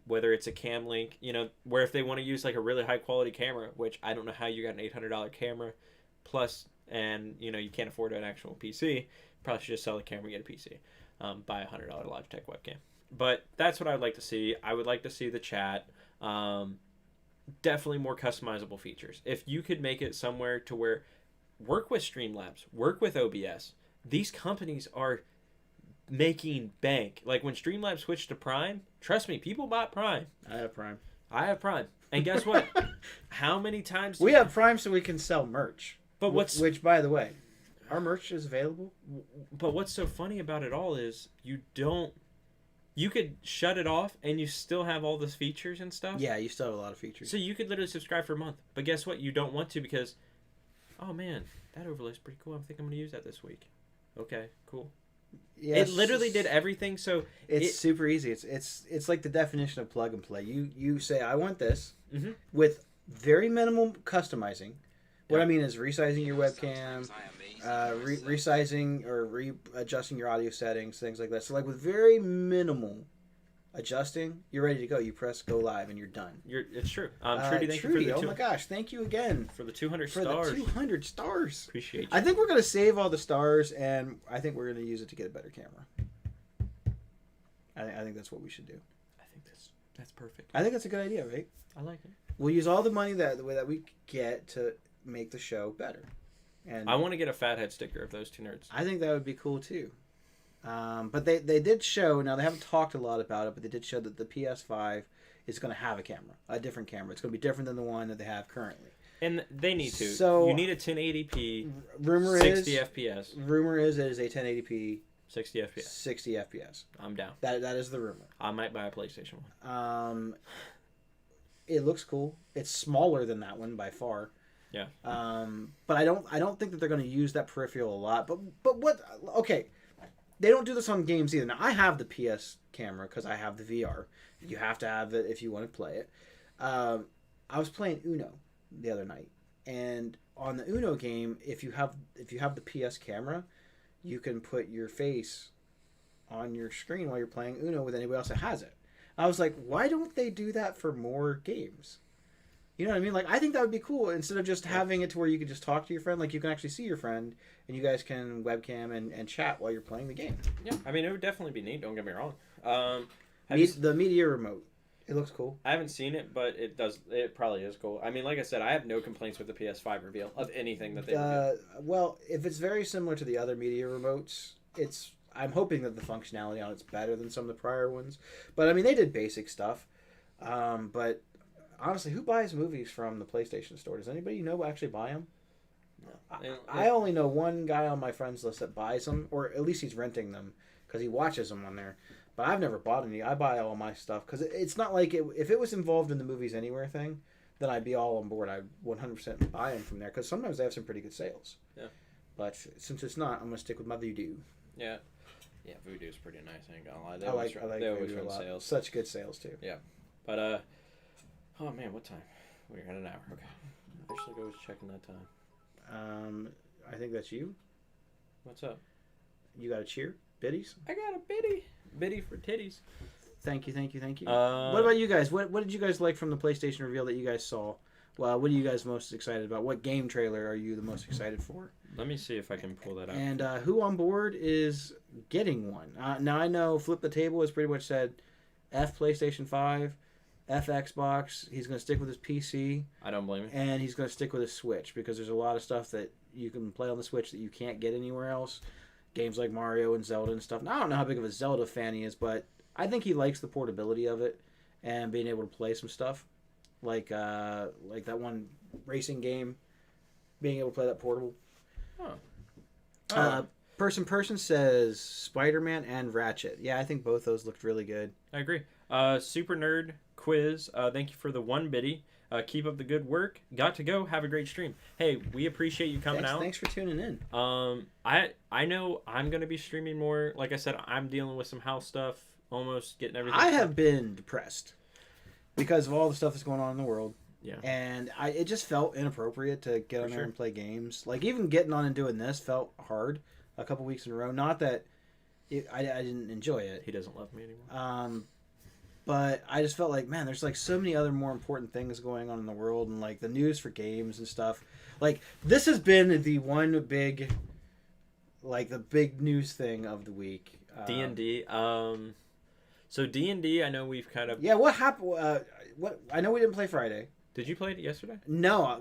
[SPEAKER 1] whether it's a Cam Link, where if they want to use like a really high-quality camera, which I don't know how you got an $800 camera, plus, and you can't afford an actual PC, probably should just sell the camera and get a PC. Buy a $100 Logitech webcam. But that's what I'd like to see. I would like to see the chat. Definitely more customizable features. If you could make it somewhere to where work with Streamlabs, work with OBS. These companies are making bank. Like when Streamlabs switched to Prime, trust me, people bought Prime.
[SPEAKER 2] I have Prime.
[SPEAKER 1] And guess what? How many times
[SPEAKER 2] we have Prime so we can sell merch.
[SPEAKER 1] But
[SPEAKER 2] which, by the way, our merch is available.
[SPEAKER 1] But what's so funny about it all is you could shut it off and you still have all those features and stuff.
[SPEAKER 2] Yeah, you still have a lot of features.
[SPEAKER 1] So you could literally subscribe for a month. But guess what? You don't want to because, oh man, that overlay is pretty cool. I think I'm going to use that this week. Okay, cool. Yes. It literally did everything. So
[SPEAKER 2] it's super easy. It's like the definition of plug and play. You say, I want this, with very minimal customizing. What I mean is resizing your webcam, resizing or readjusting your audio settings, things like that. So like with very minimal adjusting, you're ready to go. You press go live and you're done.
[SPEAKER 1] It's true. Trudy, thank you for the
[SPEAKER 2] oh my gosh, thank you again
[SPEAKER 1] for the 200 stars.
[SPEAKER 2] For the 200 stars.
[SPEAKER 1] Appreciate you.
[SPEAKER 2] I think we're going to save all the stars, and I think we're going to use it to get a better camera. I think that's what we should do.
[SPEAKER 1] I think that's perfect.
[SPEAKER 2] I think that's a good idea, right?
[SPEAKER 1] I like it.
[SPEAKER 2] We'll use all the money that we get to make the show better. And
[SPEAKER 1] I want to get a fathead sticker of those two nerds.
[SPEAKER 2] I think that would be cool too. But they did show, now they haven't talked a lot about it, but they did show that the PS5 is going to have a different camera. It's going to be different than the one that they have currently.
[SPEAKER 1] And they need to.
[SPEAKER 2] So
[SPEAKER 1] you need a 1080p,
[SPEAKER 2] rumor
[SPEAKER 1] 60 FPS.
[SPEAKER 2] Rumor is it is a 1080p,
[SPEAKER 1] 60 FPS.
[SPEAKER 2] 60 FPS.
[SPEAKER 1] I'm down.
[SPEAKER 2] That is the rumor.
[SPEAKER 1] I might buy a PlayStation 1.
[SPEAKER 2] It looks cool. It's smaller than that one by far.
[SPEAKER 1] Yeah.
[SPEAKER 2] But I don't think that they're going to use that peripheral a lot. But what? Okay, they don't do this on games either. Now I have the PS camera because I have the VR. You have to have it if you want to play it. I was playing Uno the other night, and on the Uno game, if you have the PS camera, you can put your face on your screen while you're playing Uno with anybody else that has it. I was like, why don't they do that for more games? You know what I mean? Like, I think that would be cool. Instead of just having it to where you can just talk to your friend, like you can actually see your friend and you guys can webcam and chat while you're playing the game.
[SPEAKER 1] Yeah, I mean, it would definitely be neat. Don't get me wrong.
[SPEAKER 2] The media remote. It looks cool.
[SPEAKER 1] I haven't seen it, but it does. It probably is cool. I mean, like I said, I have no complaints with the PS5 reveal of anything that they revealed.
[SPEAKER 2] Well, if it's very similar to the other media remotes, it's. I'm hoping that the functionality on it's better than some of the prior ones. But I mean, they did basic stuff. But honestly, who buys movies from the PlayStation Store? Does anybody you know actually buy them?
[SPEAKER 1] No.
[SPEAKER 2] I only know one guy on my friends list that buys them, or at least he's renting them because he watches them on there. But I've never bought any. I buy all my stuff because it's not like if it was involved in the Movies Anywhere thing, then I'd be all on board. I'd 100% buy them from there because sometimes they have some pretty good sales.
[SPEAKER 1] Yeah.
[SPEAKER 2] But since it's not, I'm gonna stick with my Voodoo.
[SPEAKER 1] Yeah. Yeah, Voodoo's pretty nice. I ain't gonna lie.
[SPEAKER 2] I like
[SPEAKER 1] they always
[SPEAKER 2] Voodoo
[SPEAKER 1] run
[SPEAKER 2] a lot.
[SPEAKER 1] sales.
[SPEAKER 2] Such good sales too.
[SPEAKER 1] Yeah. But oh man, what time? We're at an hour. Okay. I should go checking that time.
[SPEAKER 2] I think that's you.
[SPEAKER 1] What's up?
[SPEAKER 2] You got a cheer, biddies.
[SPEAKER 1] I got a biddy for titties.
[SPEAKER 2] Thank you. What about you guys? What did you guys like from the PlayStation reveal that you guys saw? Well, what are you guys most excited about? What game trailer are you the most excited for?
[SPEAKER 1] Let me see if I can pull that up.
[SPEAKER 2] And who on board is getting one? Now I know Flip the Table has pretty much said F PlayStation 5, F Xbox. He's going to stick with his PC.
[SPEAKER 1] I don't blame him.
[SPEAKER 2] And he's going to stick with his Switch because there's a lot of stuff that you can play on the Switch that you can't get anywhere else. Games like Mario and Zelda and stuff. Now, I don't know how big of a Zelda fan he is, but I think he likes the portability of it and being able to play some stuff. Like that one racing game, being able to play that portable. Person says Spider-Man and Ratchet. Yeah, I think both those looked really good.
[SPEAKER 1] I agree. Super Nerd Quiz. Thank you for the one biddy. Keep up the good work. Got to go. Have a great stream. Hey, we appreciate you coming out.
[SPEAKER 2] Thanks for tuning in.
[SPEAKER 1] I know I'm gonna be streaming more. Like I said, I'm dealing with some house stuff. Almost getting everything.
[SPEAKER 2] I have been depressed because of all the stuff that's going on in the world.
[SPEAKER 1] Yeah.
[SPEAKER 2] And it just felt inappropriate to get on there and play games. Like, even getting on and doing this felt hard a couple weeks in a row. Not that I didn't enjoy it.
[SPEAKER 1] He doesn't love me anymore.
[SPEAKER 2] But I just felt like, man, there's like so many other more important things going on in the world, and like the news for games and stuff. Like, this has been the one big, like the big news thing of the week.
[SPEAKER 1] D&D. So D&D, I know we've kind of...
[SPEAKER 2] Yeah, what happened? What I know we didn't play Friday.
[SPEAKER 1] Did you play it yesterday?
[SPEAKER 2] No,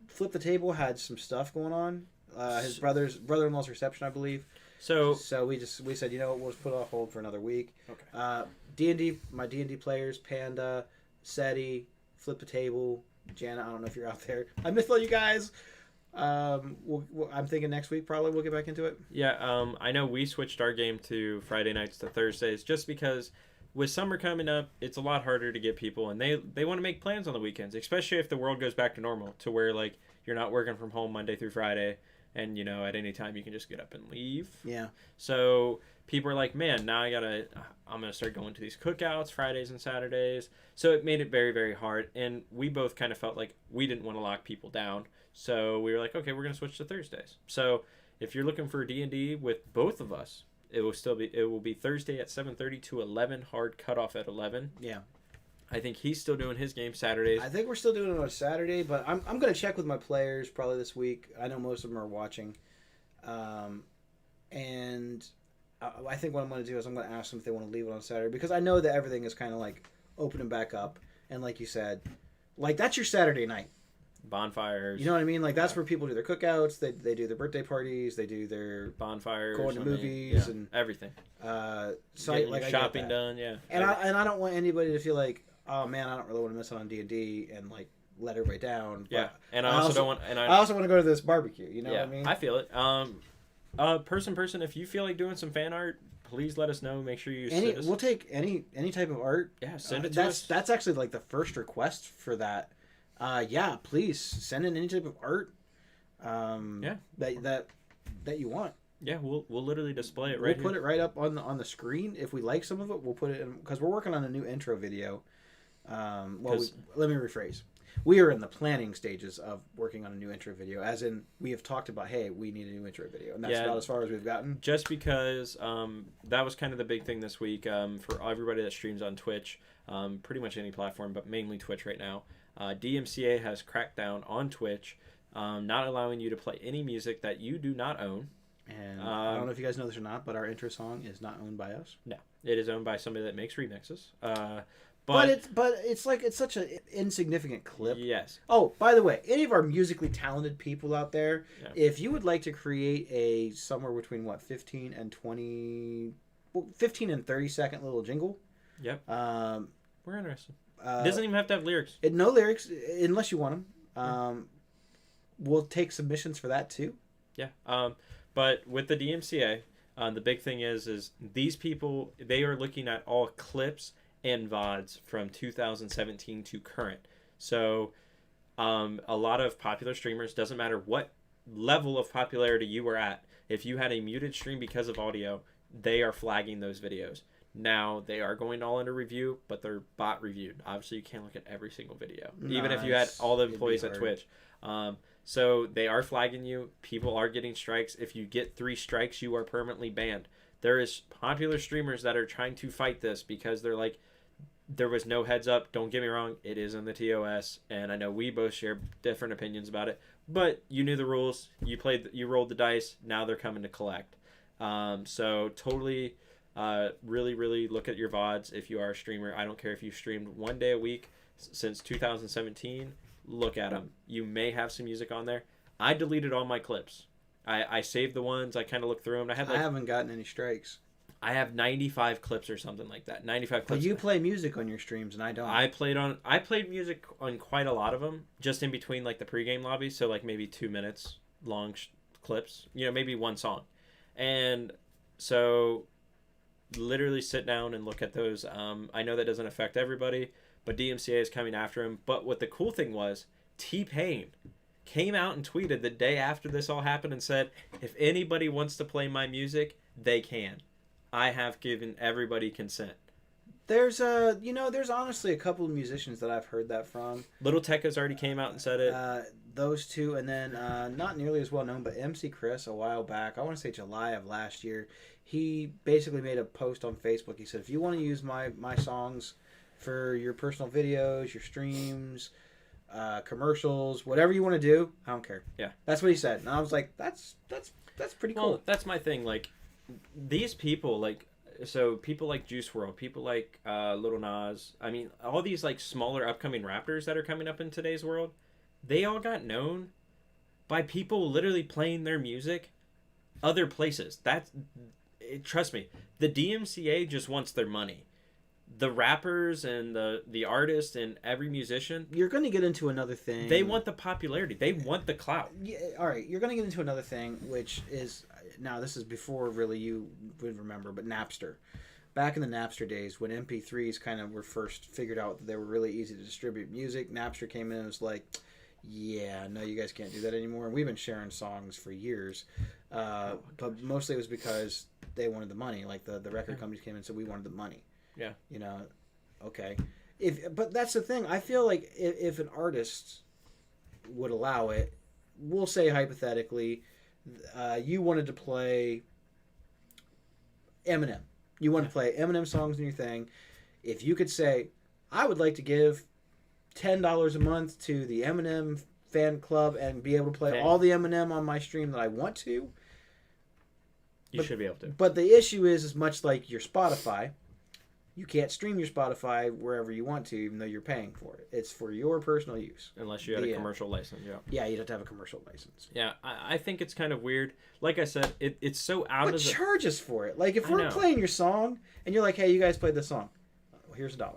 [SPEAKER 2] Flip the Table had some stuff going on. His brother-in-law's reception, I believe. So we said, you know what, we'll just put it on hold for another week.
[SPEAKER 1] Okay.
[SPEAKER 2] D&D, my D&D players, Panda, Seti, Flip the Table, Jana. I don't know if you're out there. I missed all you guys. I'm thinking next week probably we'll get back into it.
[SPEAKER 1] Yeah. I know we switched our game to Friday nights to Thursdays just because with summer coming up, it's a lot harder to get people, and they want to make plans on the weekends, especially if the world goes back to normal, to where like you're not working from home Monday through Friday, and you know at any time you can just get up and leave.
[SPEAKER 2] Yeah.
[SPEAKER 1] So people are like, man, now I'm gonna start going to these cookouts Fridays and Saturdays. So it made it very, very hard, and we both kind of felt like we didn't want to lock people down. So we were like, okay, we're gonna switch to Thursdays. So if you're looking for D&D with both of us, it will be Thursday at 7:30 to 11. Hard cutoff at 11.
[SPEAKER 2] Yeah.
[SPEAKER 1] I think he's still doing his game Saturdays.
[SPEAKER 2] I think we're still doing it on Saturday, but I'm going to check with my players probably this week. I know most of them are watching. And I think what I'm going to do is I'm going to ask them if they want to leave it on Saturday, because I know that everything is kind of like opening back up. And like you said, like that's your Saturday night.
[SPEAKER 1] Bonfires.
[SPEAKER 2] You know what I mean? Like that's where people do their cookouts. They do their birthday parties. They do their
[SPEAKER 1] bonfires.
[SPEAKER 2] Going to movies and
[SPEAKER 1] everything.
[SPEAKER 2] So
[SPEAKER 1] like shopping done. Yeah.
[SPEAKER 2] And I don't want anybody to feel like, oh man, I don't really want to miss out on D&D and like let everybody down. But
[SPEAKER 1] yeah. And I also don't want. And
[SPEAKER 2] I also want to go to this barbecue. You know what I mean?
[SPEAKER 1] I feel it. Person, if you feel like doing some fan art, please let us know. Make sure you send us.
[SPEAKER 2] We'll take any type of art.
[SPEAKER 1] Yeah, send it to us.
[SPEAKER 2] That's actually like the first request for that. Yeah, please send in any type of art. That you want.
[SPEAKER 1] Yeah, we'll literally display it
[SPEAKER 2] right. We'll put it right up on the screen. If we like some of it, we'll put it in, because we're working on a new intro video. Let me rephrase. We are in the planning stages of working on a new intro video, as in we have talked about, hey, we need a new intro video, and that's about as far as we've gotten.
[SPEAKER 1] Just because that was kind of the big thing this week for everybody that streams on Twitch, pretty much any platform, but mainly Twitch right now. DMCA has cracked down on Twitch, not allowing you to play any music that you do not own.
[SPEAKER 2] And I don't know if you guys know this or not, but our intro song is not owned by us.
[SPEAKER 1] No, it is owned by somebody that makes remixes.
[SPEAKER 2] But it's like it's such an insignificant clip.
[SPEAKER 1] yes,
[SPEAKER 2] Oh, by the way, any of our musically talented people out there,
[SPEAKER 1] yeah,
[SPEAKER 2] if you would like to create a somewhere between what 15 and 30 second little jingle,
[SPEAKER 1] yep,
[SPEAKER 2] um,
[SPEAKER 1] we're interested. It doesn't even have to have lyrics.
[SPEAKER 2] no lyrics unless you want them.
[SPEAKER 1] Yeah.
[SPEAKER 2] We'll take submissions for that too.
[SPEAKER 1] Yeah. But with the DMCA, the big thing is these people, they are looking at all clips and VODs from 2017 to current. So a lot of popular streamers, doesn't matter what level of popularity you were at, if you had a muted stream because of audio, they are flagging those videos. Now, they are going all into review, but they're bot reviewed. Obviously, you can't look at every single video, even if you had all the employees at Twitch. So they are flagging you. People are getting strikes. If you get 3 strikes, you are permanently banned. There is popular streamers that are trying to fight this because they're like, there was no heads up. Don't get me wrong, it is in the TOS, and I know we both share different opinions about it. But you knew the rules. You rolled the dice. Now they're coming to collect. So totally, really, really look at your VODs if you are a streamer. I don't care if you've streamed 1 day a week since 2017. Look at them. You may have some music on there. I deleted all my clips. I saved the ones. I kind of looked through them.
[SPEAKER 2] I haven't gotten any strikes.
[SPEAKER 1] I have 95 clips or something like that. 95 clips.
[SPEAKER 2] But you play music on your streams, and I don't.
[SPEAKER 1] I played music on quite a lot of them, just in between like the pregame lobbies. So like maybe 2 minutes long clips. Maybe one song, and so literally sit down and look at those. I know that doesn't affect everybody, but DMCA is coming after him. But what the cool thing was, T-Pain came out and tweeted the day after this all happened and said, if anybody wants to play my music, they can. I have given everybody consent.
[SPEAKER 2] There's honestly a couple of musicians that I've heard that from.
[SPEAKER 1] Little Tekka's already came out and said it.
[SPEAKER 2] Those two, and then not nearly as well known, but MC Chris a while back, I want to say July of last year, he basically made a post on Facebook. He said, if you want to use my songs for your personal videos, your streams, commercials, whatever you want to do, I don't care.
[SPEAKER 1] Yeah,
[SPEAKER 2] that's what he said, and I was like, that's pretty cool.
[SPEAKER 1] Well, that's my thing. Like these people, so people like Juice WRLD, people like Lil Nas. I mean, all these like smaller upcoming rappers that are coming up in today's world, they all got known by people literally playing their music other places. Trust me, the DMCA just wants their money. The rappers and the artists and every musician,
[SPEAKER 2] you're going to get into another thing.
[SPEAKER 1] They want the popularity. They want the clout.
[SPEAKER 2] Yeah, all right, you're going to get into another thing, which is, now this is before really you would remember, but Napster. Back in the Napster days, when MP3s kind of were first figured out that they were really easy to distribute music, Napster came in and was like, yeah, no, you guys can't do that anymore. And we've been sharing songs for years. But mostly it was because they wanted the money. Like the record companies came in and said, we wanted the money.
[SPEAKER 1] Yeah.
[SPEAKER 2] Okay. But that's the thing. I feel like if an artist would allow it, we'll say hypothetically, you wanted to play Eminem. You want to play Eminem songs in your thing. If you could say, I would like to give $10 a month to the Eminem fan club and be able to play all the Eminem on my stream that I want to.
[SPEAKER 1] You should be able to.
[SPEAKER 2] But the issue is much like your Spotify. You can't stream your Spotify wherever you want to, even though you're paying for it. It's for your personal use.
[SPEAKER 1] Unless you had a commercial license, yeah.
[SPEAKER 2] Yeah, you'd have to have a commercial license.
[SPEAKER 1] Yeah, I think it's kind of weird. Like I said, it's so out of the...
[SPEAKER 2] charge us for it. Like, if we're playing your song, and you're like, hey, you guys played this song. Well, here's $1.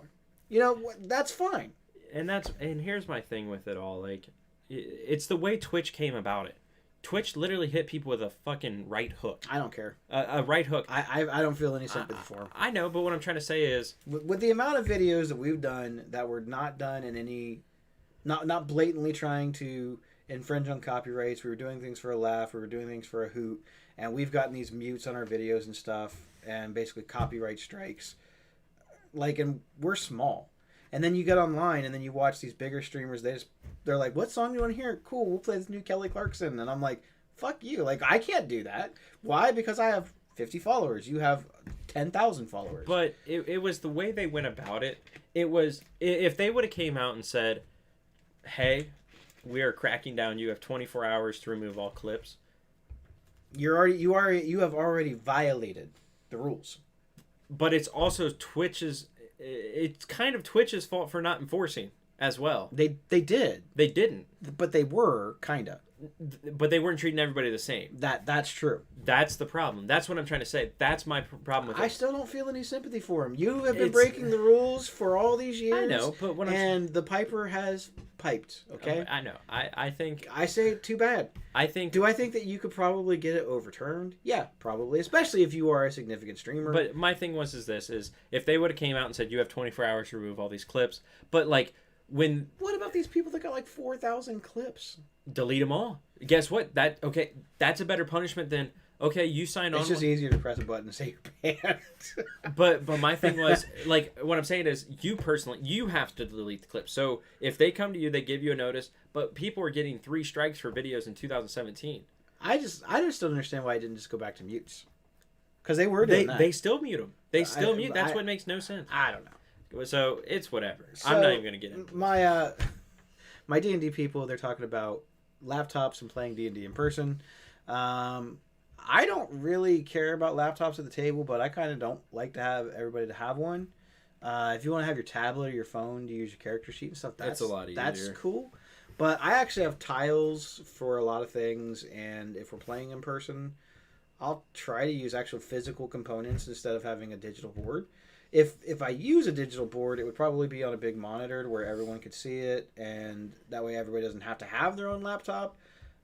[SPEAKER 2] That's fine.
[SPEAKER 1] And here's my thing with it all. Like, it's the way Twitch came about it. Twitch literally hit people with a fucking right hook.
[SPEAKER 2] I don't care.
[SPEAKER 1] A right hook.
[SPEAKER 2] I don't feel any sympathy for them.
[SPEAKER 1] I know, but what I'm trying to say is...
[SPEAKER 2] With the amount of videos that we've done that were not done in any... Not blatantly trying to infringe on copyrights. We were doing things for a laugh. We were doing things for a hoot. And we've gotten these mutes on our videos and stuff. And basically copyright strikes. And we're small. And then you get online and then you watch these bigger streamers. They're like, what song do you want to hear? Cool, we'll play this new Kelly Clarkson. And I'm like, fuck you. Like, I can't do that. Why? Because I have 50 followers. You have 10,000 followers.
[SPEAKER 1] But it was the way they went about it. It was, if they would have came out and said, hey, we are cracking down. You have 24 hours to remove all clips.
[SPEAKER 2] You have already violated the rules.
[SPEAKER 1] But it's also Twitch's... it's kind of Twitch's fault for not enforcing as well.
[SPEAKER 2] They did,
[SPEAKER 1] They didn't,
[SPEAKER 2] but they were kind of.
[SPEAKER 1] but they weren't treating everybody the same.
[SPEAKER 2] That's true.
[SPEAKER 1] That's the problem. That's what I'm trying to say. That's my problem with it.
[SPEAKER 2] I still don't feel any sympathy for him. You have been
[SPEAKER 1] It's-
[SPEAKER 2] breaking the rules for all these years.
[SPEAKER 1] I know, but what I'm
[SPEAKER 2] and the piper has piped. Okay,
[SPEAKER 1] I know. I think
[SPEAKER 2] I say too bad.
[SPEAKER 1] I think
[SPEAKER 2] Do I think that you could probably get it overturned? Yeah, probably, especially if you are a significant streamer.
[SPEAKER 1] But my thing was is if they would have came out and said you have 24 hours to remove all these clips, but like when
[SPEAKER 2] what about these people that got like 4,000 clips?
[SPEAKER 1] delete them all. Guess what? That's a better punishment than okay, you signed on.
[SPEAKER 2] It's just easier to press a button and say you're banned.
[SPEAKER 1] But my thing was like what I'm saying is you personally you have to delete the clips. So if they come to you, they give you a notice. But people were getting 3 strikes for videos in 2017.
[SPEAKER 2] I just don't understand why I didn't just go back to mutes. Because they were doing that.
[SPEAKER 1] They still mute them. They still
[SPEAKER 2] I-
[SPEAKER 1] mute. That's
[SPEAKER 2] I-
[SPEAKER 1] what makes no sense.
[SPEAKER 2] I don't know.
[SPEAKER 1] So it's whatever.
[SPEAKER 2] So,
[SPEAKER 1] I'm not even gonna get into it.
[SPEAKER 2] My D&D people, they're talking about laptops and playing D&D in person. I don't really care about laptops at the table, but I kind of don't like to have everybody to have one. If you want to have your tablet or your phone to use your character sheet and stuff,
[SPEAKER 1] That's a lot
[SPEAKER 2] That's
[SPEAKER 1] easier.
[SPEAKER 2] cool. But I actually have tiles for a lot of things, and if we're playing in person, I'll try to use actual physical components instead of having a digital board. If I use a digital board, it would probably be on a big monitor where everyone could see it, and that way everybody doesn't have to have their own laptop.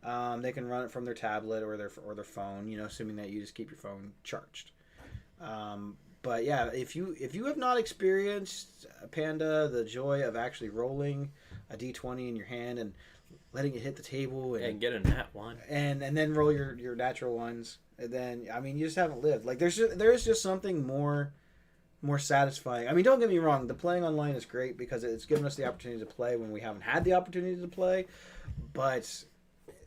[SPEAKER 2] They can run it from their tablet or their phone. You know, assuming that you just keep your phone charged. But yeah, if you have not experienced Panda, the joy of actually rolling a D20 in your hand and letting it hit the table
[SPEAKER 1] And get a nat one.
[SPEAKER 2] and then roll your natural ones, and then I mean you just haven't lived. Like there is just something more satisfying. I mean, don't get me wrong, the playing online is great because it's given us the opportunity to play when we haven't had the opportunity to play. But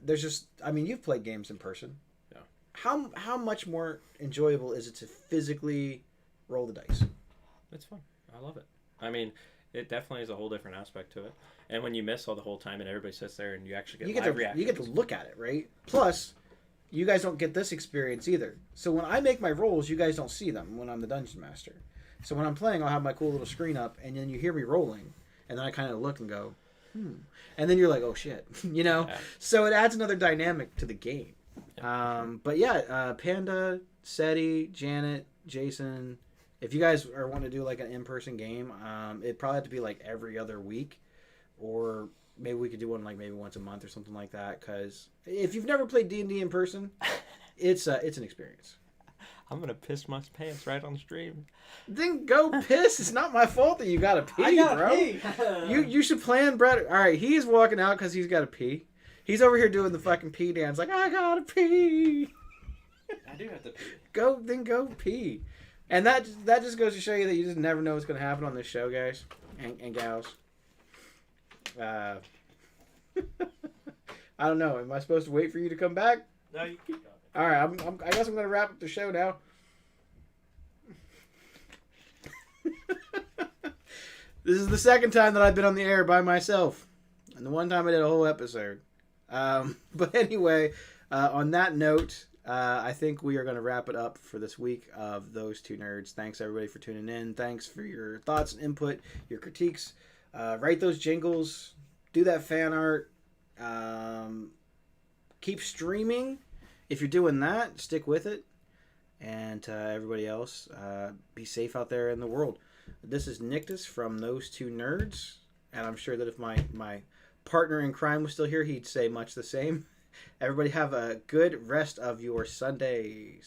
[SPEAKER 2] there's just, I mean, you've played games in person.
[SPEAKER 1] Yeah.
[SPEAKER 2] How much more enjoyable is it to physically roll the dice?
[SPEAKER 1] It's fun. I love it. I mean, it definitely is a whole different aspect to it. And when you miss all the whole time and everybody sits there and you actually get live reactions.
[SPEAKER 2] You get to look at it, right? Plus, you guys don't get this experience either. So when I make my rolls, you guys don't see them when I'm the dungeon master. So when I'm playing, I'll have my cool little screen up, and then you hear me rolling, and then I kind of look and go, and then you're like, oh shit, you know.
[SPEAKER 1] Yeah.
[SPEAKER 2] So it adds another dynamic to the game. But yeah, Panda, Seti, Janet, Jason. If you guys are wanting to do like an in-person game, it'd probably have to be like every other week, or maybe we could do one like maybe once a month or something like that. Because if you've never played D&D in person, it's an experience.
[SPEAKER 1] I'm going to piss my pants right on stream.
[SPEAKER 2] Then go piss. It's not my fault that you gotta pee, bro. You should plan, Brett. All right, he's walking out because he's got to pee. He's over here doing the fucking pee dance, like I gotta pee.
[SPEAKER 1] I do have to pee.
[SPEAKER 2] Go pee. And that just goes to show you that you just never know what's gonna happen on this show, guys and gals. I don't know. Am I supposed to wait for you to come back?
[SPEAKER 1] No, you keep going.
[SPEAKER 2] All right, I guess I'm gonna wrap up the show now. This is the second time that I've been on the air by myself, and the one time I did a whole episode. But anyway, on that note, I think we are going to wrap it up for this week of Those Two Nerds. Thanks everybody for tuning in. Thanks for your thoughts and input, your critiques. Write those jingles. Do that fan art. Keep streaming. If you're doing that, stick with it. And everybody else, be safe out there in the world. This is Nictus from Those Two Nerds. And I'm sure that if my partner in crime was still here, he'd say much the same. Everybody have a good rest of your Sunday.